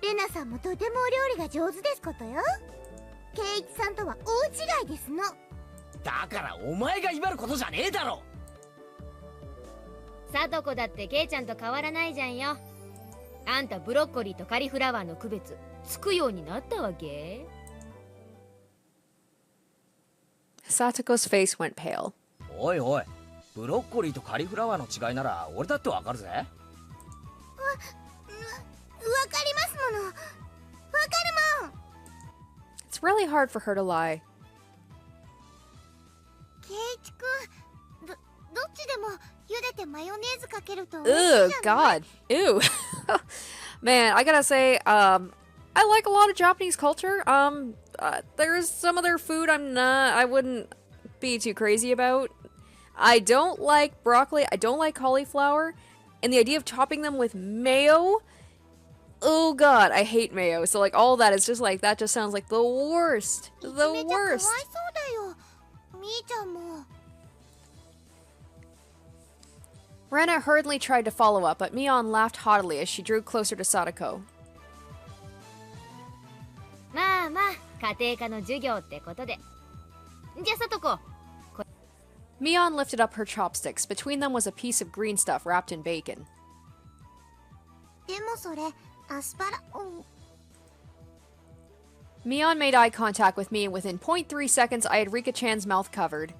レナさんもとてもお料理が上手ですことよ。ケイイチさんとは大違いですの。だからお前が威張ることじゃねえだろ。さとこだってケイちゃんと変わらないじゃんよ。あんたブロッコリーとカリフラワーの区別つくようになったわけ？ Satoko's face went pale. おいおい、ブロッコリーとカリフラワーの違いなら俺だってわかるぜ。わかりますもの。わかるもん。It's really hard for her to lie. ケイイチくん、どっちでも茹でてマヨネーズかけると美 Ugh, 味しいじゃない？ God. Ew. Man, I gotta say, I like a lot of Japanese culture. There's some of their food I wouldn't be too crazy about. I don't like broccoli, I don't like cauliflower, and the idea of topping them with mayo, oh god, I hate mayo. So like all that is just like, that just sounds like the worst. め The ちゃかわい worst. そうだよ。みーちゃんも。Rena hurriedly tried to follow up, but Mion laughed haughtily as she drew closer to Sadako. まあまあ家庭科の授業ってことで。じゃあさとこ。 Mion lifted up her chopsticks. Between them was a piece of green stuff wrapped in bacon. でもそれアスパラ。Mion made eye contact with me, and within 0.3 seconds I had Rika-chan's mouth covered.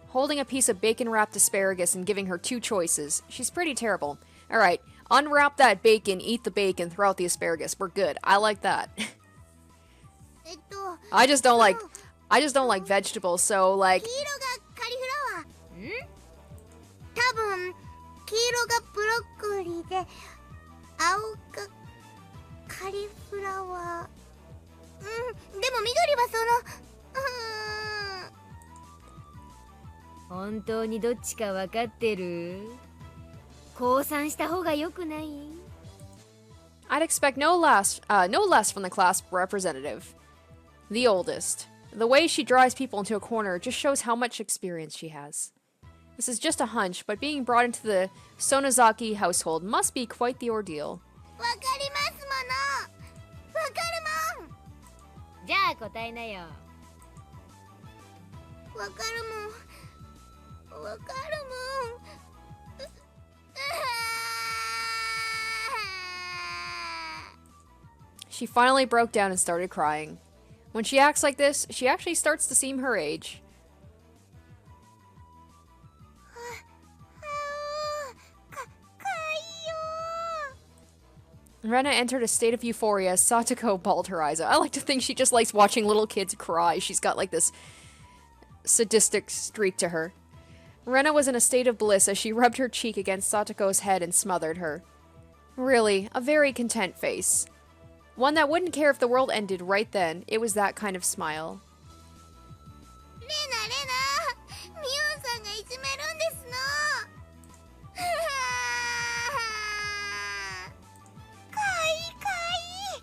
Holding a piece of bacon-wrapped asparagus and giving her two choices. She's pretty terrible. Alright, unwrap that bacon, eat the bacon, throw out the asparagus. We're good. I like that. I just don't like vegetables, so like... 黄色がカリフラワー。多分黄色がブロッコリーで青がカリフラワー。でも緑は本当にどっちか分かってる？降参した方が良くない？ I'd expect no less from the class representative. The oldest. The way she drives people into a corner just shows how much experience she has. This is just a hunch, but being brought into the Sonozaki household must be quite the ordeal. わかりますもの。わかるもん。じゃあ答えなよ。わかるもん。わかるもん。She finally broke down and started crying. When she acts like this, she actually starts to seem her age. Rena entered a state of euphoria as Satoko bawled her eyes out. I like to think she just likes watching little kids cry. She's got like this sadistic streak to her. Rena was in a state of bliss as she rubbed her cheek against Satoko's head and smothered her. Really, a very content face. One that wouldn't care if the world ended right then. It was that kind of smile. レナ、ミオンさんがいじめるんですの。かいかい。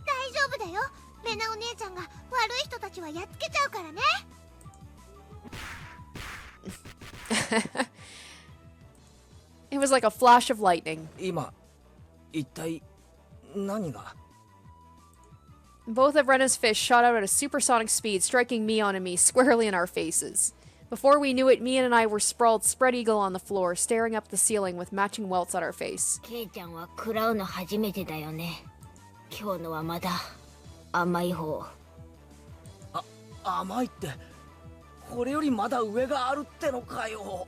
大丈夫だよ。レナお姉ちゃんが悪い人たちはやっつけちゃうからね。It was like a flash of lightning. 今一体何が？ Both of Rena's fists shot out at a supersonic speed, striking Mion and me squarely in our faces. Before we knew it, Mion and I were sprawled spread eagle on the floor, staring up the ceiling with matching welts on our face. ケイちゃんは食らうの初めてだよね。今日のはまだ甘い方。甘いってこれよりまだ上があるってのかよ。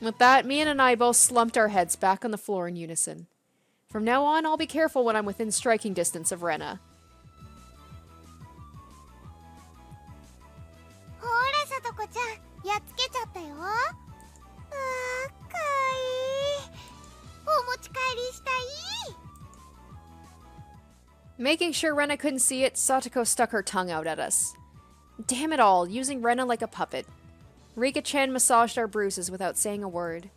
With that, Mion and I both slumped our heads back on the floor in unison. From now on, I'll be careful when I'm within striking distance of Rena. ほらさとこちゃん、やっつけちゃったよ。かわいい。お持ち帰りしたい。 Making sure Rena couldn't see it, Satoko stuck her tongue out at us. Damn it all, using Rena like a puppet. Rika-chan massaged our bruises without saying a word.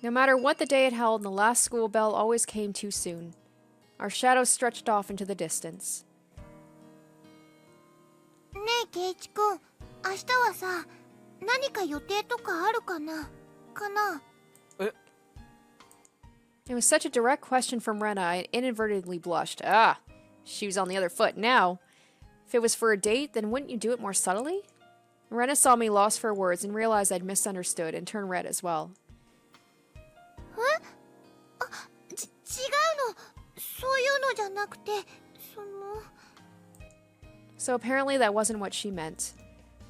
No matter what the day had held, the last school bell always came too soon. Our shadows stretched off into the distance. ねえケイチくん、明日はさ、何か予定とかあるかな？It was such a direct question from Rena, I inadvertently blushed. Ah, she was on the other foot now. If it was for a date, then wouldn't you do it more subtly? Rena saw me lost for words and realized I'd misunderstood and turned red as well. 違うの。そういうのじゃなくて、So apparently that wasn't what she meant.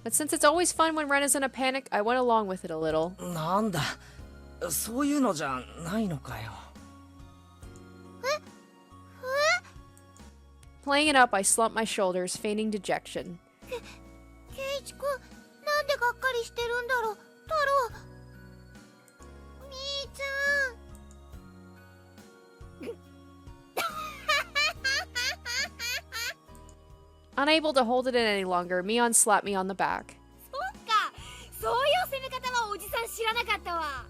But since it's always fun when Rena's in a panic, I went along with it a little. なんだ、そういうのじゃないのかよ。Playing it up, I slumped my shoulders, feigning dejection. ケイチくん、なんでがっかりしてるんだろう。太郎。みーちゃん。Unable to hold it in any longer, Mion slapped me on the back. そっか、そういう攻め方はおじさん知らなかったわ。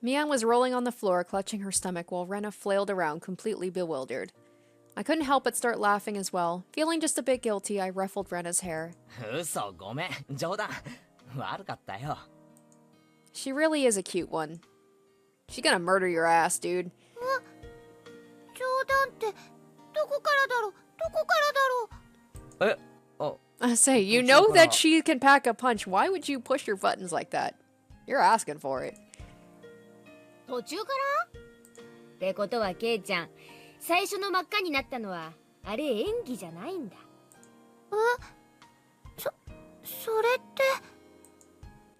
Mion was rolling on the floor, clutching her stomach, while Rena flailed around, completely bewildered. I couldn't help but start laughing as well. Feeling just a bit guilty, I ruffled Rena's hair. 嘘、ごめん、冗談。悪かったよ。 She really is a cute one. She's gonna murder your ass, dude. 冗段ってどこからだろう、どこからだろう。え、あ、 I say, you know that she can pack a punch. Why would you push your buttons like that? You're asking for it. 途中からってことはケイちゃん、最初の真っ赤になったのはあれ演技じゃないんだ。それって。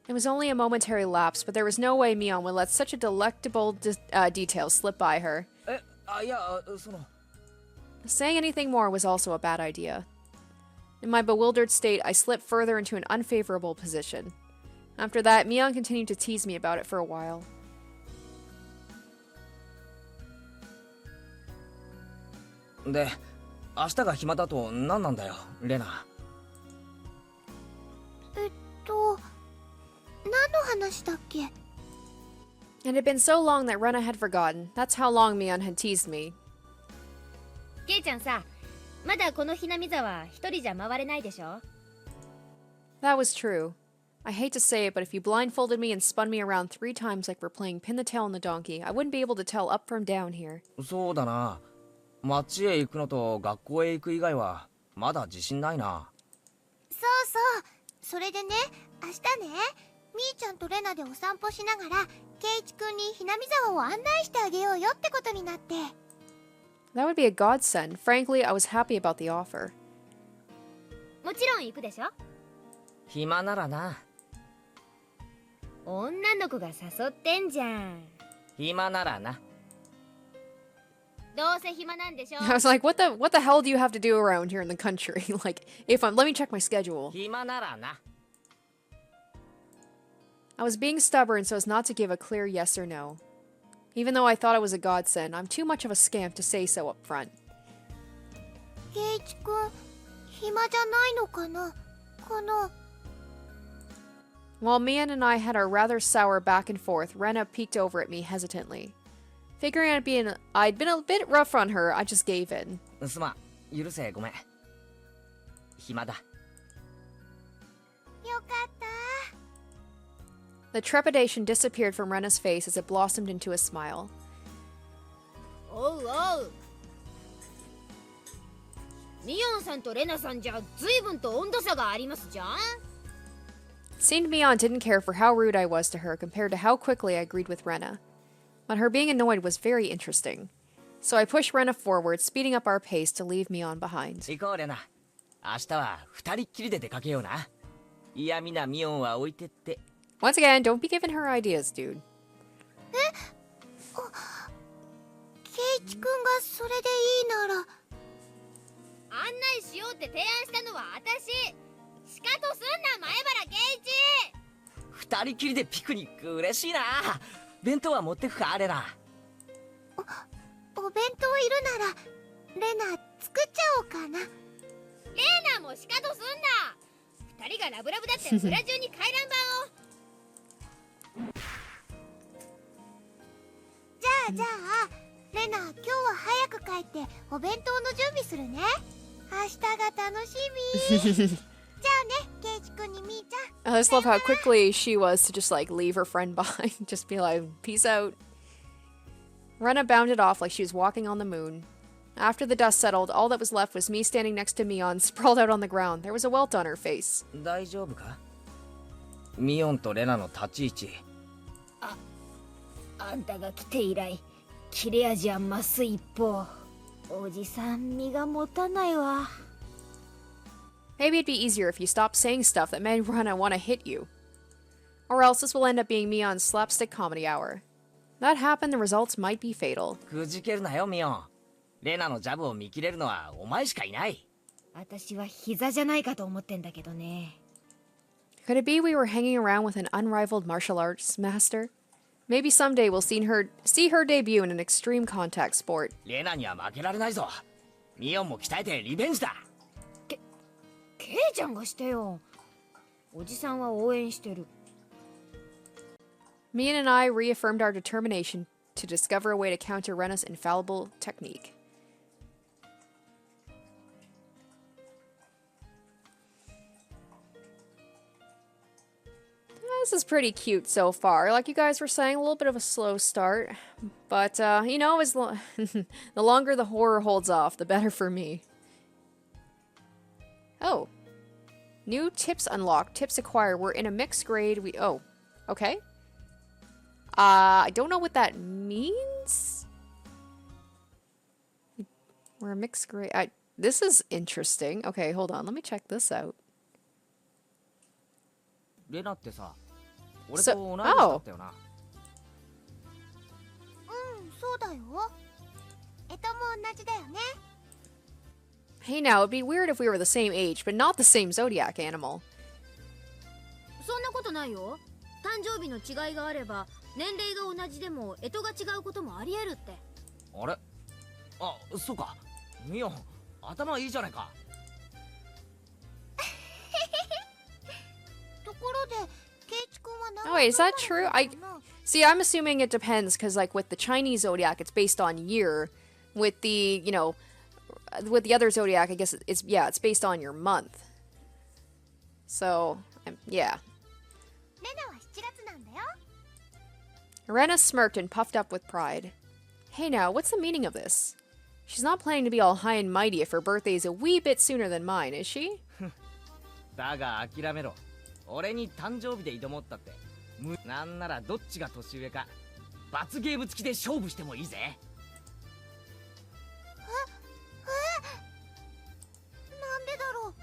It was only a momentary lapse, but there was no way Mion would let such a delectable detail slip by her. え、あ、いや、その。 Saying anything more was also a bad idea. In my bewildered state, I slipped further into an unfavorable position. After that, Mion continued to tease me about it for a while. で、明日が暇だと何なんだよ、レナ。何の話だっけ。 It had been so long that Rena had forgotten. That's how long Mion had teased me. ケイちゃんさ、まだこのひなみ沢一人じゃ回れないでしょ。 That was true. I hate to say it, but if you blindfolded me and spun me around 3 times like we're playing pin the tail on the donkey, I wouldn't be able to tell up from down here. そうだな。町へ行くのと学校へ行く以外はまだ自信ないな。そうそう、それでね、明日ね、みーちゃんとレナでお散歩しながらケイチくんにひなみ沢を案内してあげようよってことになって。 That would be a godsend. Frankly, I was happy about the offer. もちろん行くでしょ。暇ならな。女の子が誘ってんじゃん。暇ならな。どうせ暇なんでしょ。 I was like, what the hell do you have to do around here in the country? Like, let me check my schedule. 暇ならな。 I was being stubborn so as not to give a clear yes or no. Even though I thought it was a godsend, I'm too much of a scamp to say so up front. ケイチくん、暇じゃないのかな。While Mion and I had our rather sour back and forth, Rena peeked over at me hesitantly. Figuring I'd been a bit rough on her, I just gave in. すまん、許せ、ごめん。暇だ。よかった。 The trepidation disappeared from Rena's face as it blossomed into a smile. おうおう。ミヨンさんとレナさんじゃ随分と温度差がありますじゃん。 It seemed Mion didn't care for how rude I was to her compared to how quickly I agreed with Rena. But her being annoyed was very interesting. So I pushed Rena forward, speeding up our pace to leave Mion behind. 行こう、レナ。明日は二人っきりで出かけような。嫌味なミオンは置いてって。 Once again, don't be giving her ideas, dude. ケイチくんがそれでいいなら。案内しようって提案したのは私。しかとすんな、前原圭一。二人きりでピクニック嬉しいな。弁当は持ってくか、レナ。お弁当いるならレナ作っちゃおうかな。レナもしかとすんな。二人がラブラブだって村中に回覧板を。じゃあレナ、今日は早く帰ってお弁当の準備するね。明日が楽しみ。じゃあね、ケイチくんにみーちゃん。 I just love how quickly she was to just like leave her friend behind. Just be like, peace out. Rena bounded off like she was walking on the moon. After the dust settled, all that was left was me standing next to Mion, sprawled out on the ground. There was a welt on her face. 大丈夫か？ミオンとレナの立ち位置。あんたが来て以来、切れ味は増す一方。おじさん身が持たないわ。 Maybe it'd be easier if you stopped saying stuff that made Rena want to hit you. Or else this will end up being Mion's slapstick comedy hour. That happened, the results might be fatal. くじけるなよ、ミオン。レナのジャブを見切れるのはお前しかいない。私は膝じゃないかと思ってんだけどね。 Could it be we were hanging around with an unrivaled martial arts master? Maybe someday we'll see her debut in an extreme contact sport. レナには負けられないぞ。ミオンも鍛えてリベンジだ。ケイちゃんがしてよ。おじさんは応援してる。 Mion and I reaffirmed our determination to discover a way to counter Rena's infallible technique. This is pretty cute so far. Like you guys were saying, a little bit of a slow start. But, you know, the longer the horror holds off, the better for me. Oh. New tips unlocked. Tips acquired. We're in a mixed grade. Oh. Okay. I don't know what that means. We're a mixed grade. This is interesting. Okay, hold on. Let me check this out. レナってさ、俺と同い年だったよな。そうだよ。も同じだよね。 Hey now, it'd be weird if we were the same age, but not the same zodiac animal. そんなことないよ。誕生日の違いがあれば年齢が同じでも干支が違うこともありえるって。あれ？あ、そうか。ミオン、頭いいじゃないか。ところで、ケイチ君は何？ Oh wait, is that true? See, I'm assuming it depends, because like with the Chinese zodiac, it's based on year. With the, you know, with the other zodiac, I guess it's it's based on your month. So, yeah. レナは7月なんだよ。 Rena smirked and puffed up with pride. Hey now, what's the meaning of this? She's not planning to be all high and mighty if her birthday is a wee bit sooner than mine, is she? だが諦めろ。俺に誕生日で挑もうったって。なんならどっちが年上か罰ゲーム付きで勝負してもいいぜ。なんでだろう。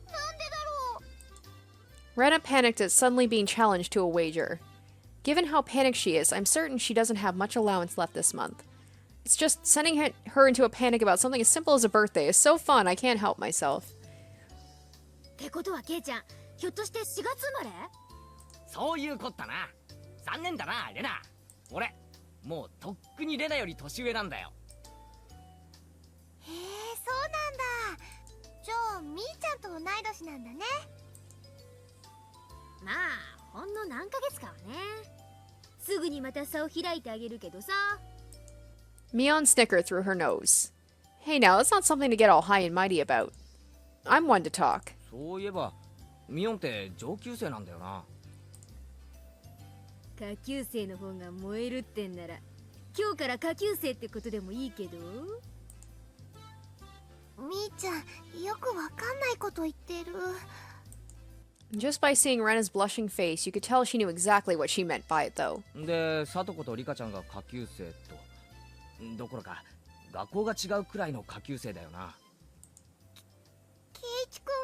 なんでだろう。 Rena panicked at suddenly being challenged to a wager. Given how panicked she is, I'm certain she doesn't have much allowance left this month. It's just sending her into a panic about something as simple as a birthday is so fun I can't help myself. ってことはケイちゃん、ひょっとして4月生まれ？そういうこったな。残念だな、レナ。俺、もうとっくにレナより年上なんだよ。へえ、そうなんだ。じゃあ、みーちゃんと同い年なんだね。まあ、ほんの何ヶ月かはね。すぐにまた差を開いてあげるけどさ。Mion snickered through her nose. Hey now, that's not something to get all high and mighty about. I'm one to talk. そういえば、ミオンって上級生なんだよな。下級生の方が燃えるってんなら、今日から下級生ってことでもいいけど。みーちゃん、よくわかんないこと言ってる。 Just by seeing Rena's blushing face, you could tell she knew exactly what she meant by it, though. で、サトコとリカちゃんが下級生と、どころか学校が違うくらいの下級生だよな。ケイチ君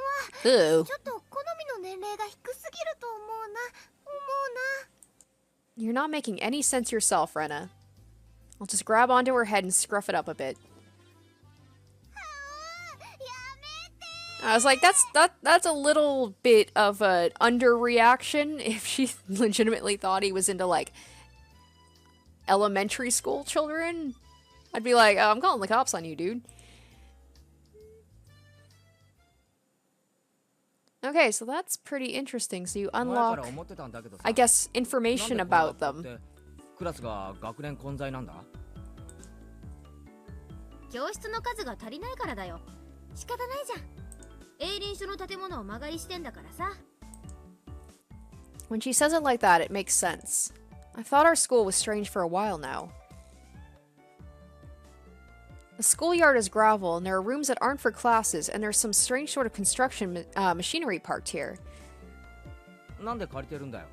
は Ooh. ちょっと好みの年齢が低すぎると思うな。 You're not making any sense yourself, Rena. I'll just grab onto her head and scruff it up a bit. I was like, that's a little bit of an underreaction if she legitimately thought he was into, like, elementary school children. I'd be like, oh, I'm calling the cops on you, dude. Okay, so that's pretty interesting. So you unlock, I guess, information about them. クラスが学年混在なんだ。教室の数が足りないからだよ。仕方ないじゃん。営林署の建物を間借りしてんだからさ。When she says it like that, it makes sense. I've thought our school was strange for a while now. The schoolyard is gravel, and there are rooms that aren't for classes, and there's some strange sort of construction machinery parked here. なんで借りてるんだよ。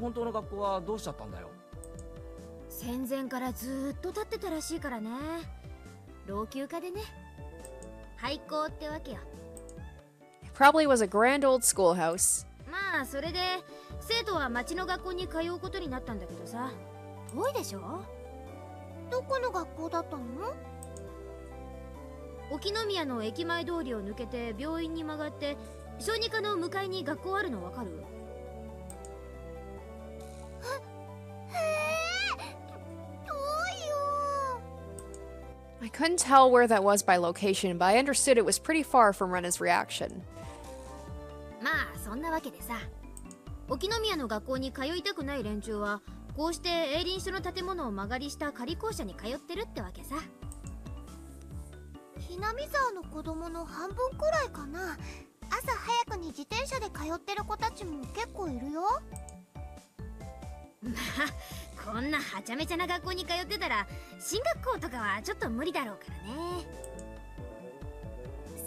本当の学校はどうしちゃったんだよ。戦前からずーっと建ってたらしいからね。老朽化でね。廃校ってわけよ。It probably was a grand old schoolhouse. まあそれで生徒は町の学校に通うことになったんだけどさ。遠いでしょ？どこの学校だったの？沖宮の駅前通りを抜けて病院に曲がって小児科の向かいに学校あるのわかる？I couldn't tell where that was by location, but I understood it was pretty far from Rena's reaction. まあそんなわけでさ、沖宮の学校に通いたくない連中はこうして営林署の建物を間借りした仮校舎に通ってるってわけさ。ひなみ沢の子供の半分くらいかな。朝早くに自転車で通ってる子たちも結構いるよ。こんなはちゃめちゃな学校に通ってたら進学校とかはちょっと無理だろうからね。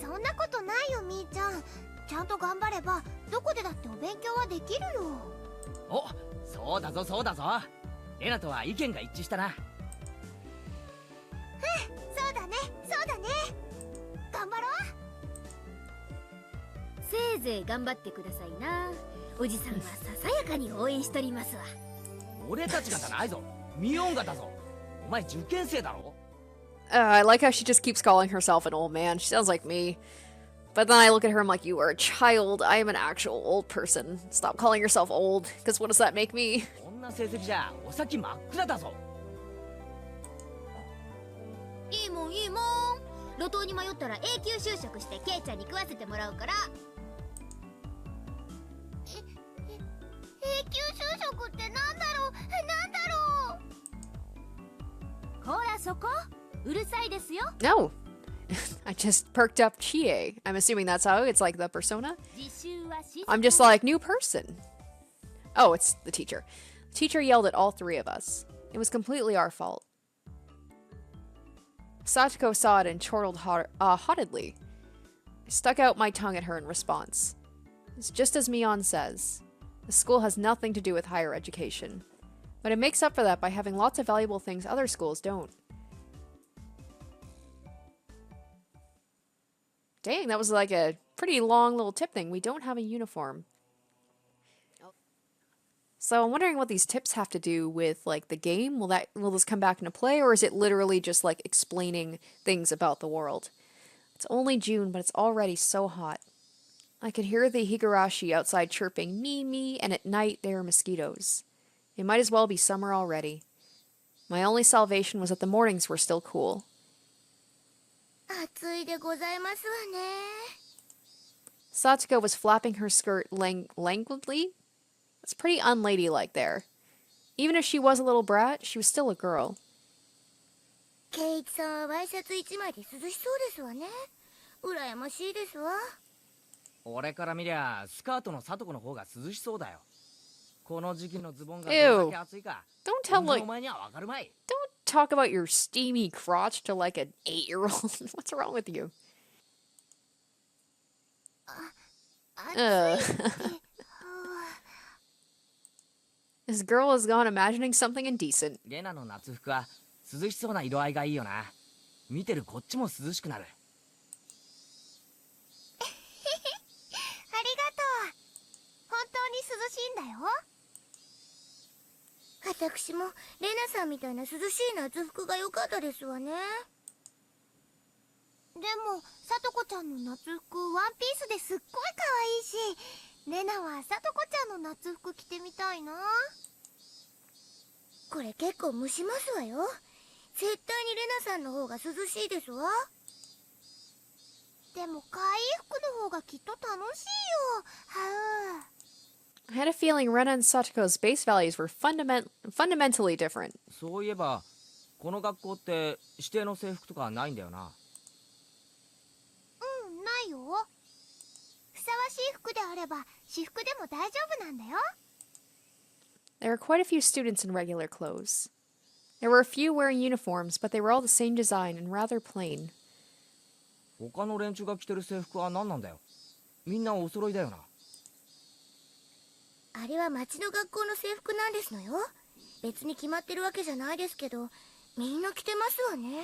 そんなことないよみーちゃん。ちゃんと頑張ればどこでだってお勉強はできるよ。お、そうだぞそうだぞ。レナとは意見が一致したな。そうだねそうだね。頑張ろう。せいぜい頑張ってくださいな。おじさんはささやかに応援しとりますわ。俺たちがじゃないぞ。ミオンがだぞ。お前受験生だろ。I like how she just keeps calling herself an old man. She sounds like me. But then I look at her, I'm like, you are a child. I am an actual old person. Stop calling yourself old, because what does that make me? こんな成績じゃお先真っ暗だぞ。いいもんいいもん。路頭に迷ったら永久就職してケイちゃんに食わせてもらうから。永久就職ってなんだろうなんだろう。ほらそこうるさいですよ。 No. I just perked up Chie. I'm assuming that's how it's like the persona. 自習はし I'm just like, new person. Oh, it's the teacher. The teacher yelled at all three of us. It was completely our fault. Satoko saw it and chortled haughtedly. I stuck out my tongue at her in response. It's just as Mion says. The school has nothing to do with higher education. But it makes up for that by having lots of valuable things other schools don't. Dang, that was like a pretty long little tip thing. We don't have a uniform. So I'm wondering what these tips have to do with like the game. Will this come back into play, or is it literally just like explaining things about the world? It's only June, but it's already so hot. I could hear the Higurashi outside chirping me me, and at night there are mosquitoes. It might as well be summer already. My only salvation was that the mornings were still cool. 暑いでございますわね。 Satsuko was flapping her skirt languidly. It's pretty unladylike there. Even if she was a little brat, she was still a girl. ケイチさんはワイシャツ一枚で涼しそうですわね。羨ましいですわ。俺から見りゃスカートのサトコの方が涼しそうだよ。この時期のズボンがど Ew. れだけ暑いか。 Don't tell お like 前にはわかるまい。 don't talk about your steamy crotch to like an 8-year-old. What's wrong with you? 暑い。 This girl has gone imagining something indecent. レナの夏服は涼しそうな色合いがいいよな。見てるこっちも涼しくなる。ありがとう。本当に涼しいんだよ。私もレナさんみたいな涼しい夏服が良かったですわね。でもさとこちゃんの夏服ワンピースですっごい可愛いし、レナはさとこちゃんの夏服着てみたいな。これ結構蒸しますわよ。絶対にレナさんの方が涼しいですわ。でも可愛い服の方がきっと楽しいよ。はう。 I had a feeling Rena and Satoko's base values were fundamentally different. そういえばこの学校って指定の制服とかないんだよな。うん、ないよ。ふさわしい服であれば私服でも大丈夫なんだよ。 There were quite a few students in regular clothes. There were a few wearing uniforms, but they were all the same design and rather plain. 他の連中が着てる制服は何なんだよ。みんなお揃いだよな。あれは町の学校の制服なんですのよ。別に決まってるわけじゃないですけど、みんな着てますわね。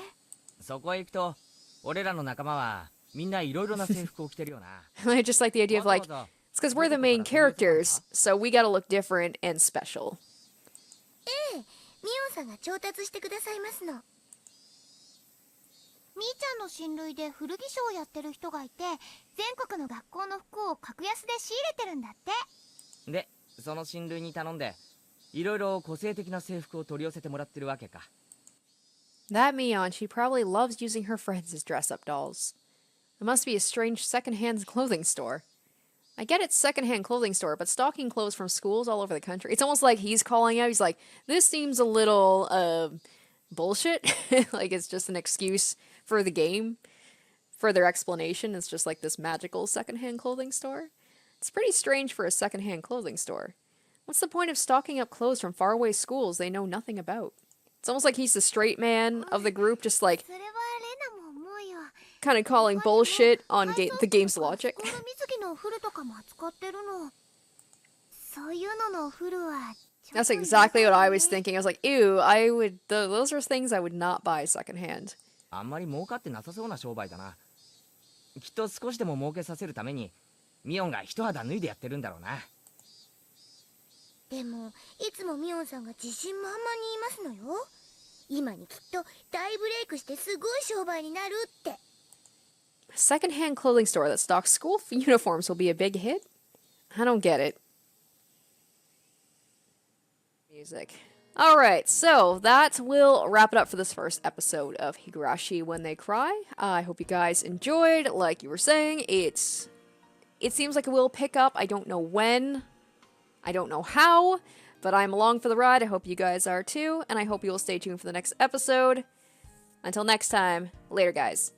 そこへ行くと俺らの仲間はみんないろいろな制服を着てるよな。 I just like the idea of like, it's because we're the main characters, so we gotta look different and special. ええ、ミオンさんが調達してくださいますの。みーちゃんの親類で古着商をやってる人がいて、全国の学校の服を格安で仕入れてるんだって。でその親類に頼んでいろいろ個性的な制服を取り寄せてもらってるわけか。 That Mion, she probably loves using her friends as dress-up dolls. It must be a strange second-hand clothing store. I get it's second-hand clothing store, but stocking clothes from schools all over the country. It's almost like he's calling out. He's like, this seems a little, bullshit. Like it's just an excuse for the game. For their explanation, it's just like this magical second-hand clothing store. It's pretty strange for a second-hand clothing store. What's the point of stocking up clothes from faraway schools they know nothing about? It's almost like he's the straight man of the group, just like それはレナも思うよ。 kind of calling bullshit on the game's logic. スコール水着のお風呂とかも扱ってるの。そういうののお風呂は。 That's exactly what I was thinking. I was like, ew, those are things I would not buy secondhand. あんまり儲かってなさそうな商売だな。きっと少しでも儲けさせるためにミオンが一肌脱いでやってるんだろうな。でもいつもミオンさんが自信満々に言いますのよ。今にきっと大ブレイクしてすごい商売になるって。 A secondhand clothing store that stocks school uniforms will be a big hit? I don't get it. Music. Alright, so that will wrap it up for this first episode of Higurashi When They Cry. I hope you guys enjoyed. Like you were saying, it seems like it will pick up. I don't know when. I don't know how. But I'm along for the ride. I hope you guys are too. And I hope you will stay tuned for the next episode. Until next time, later guys.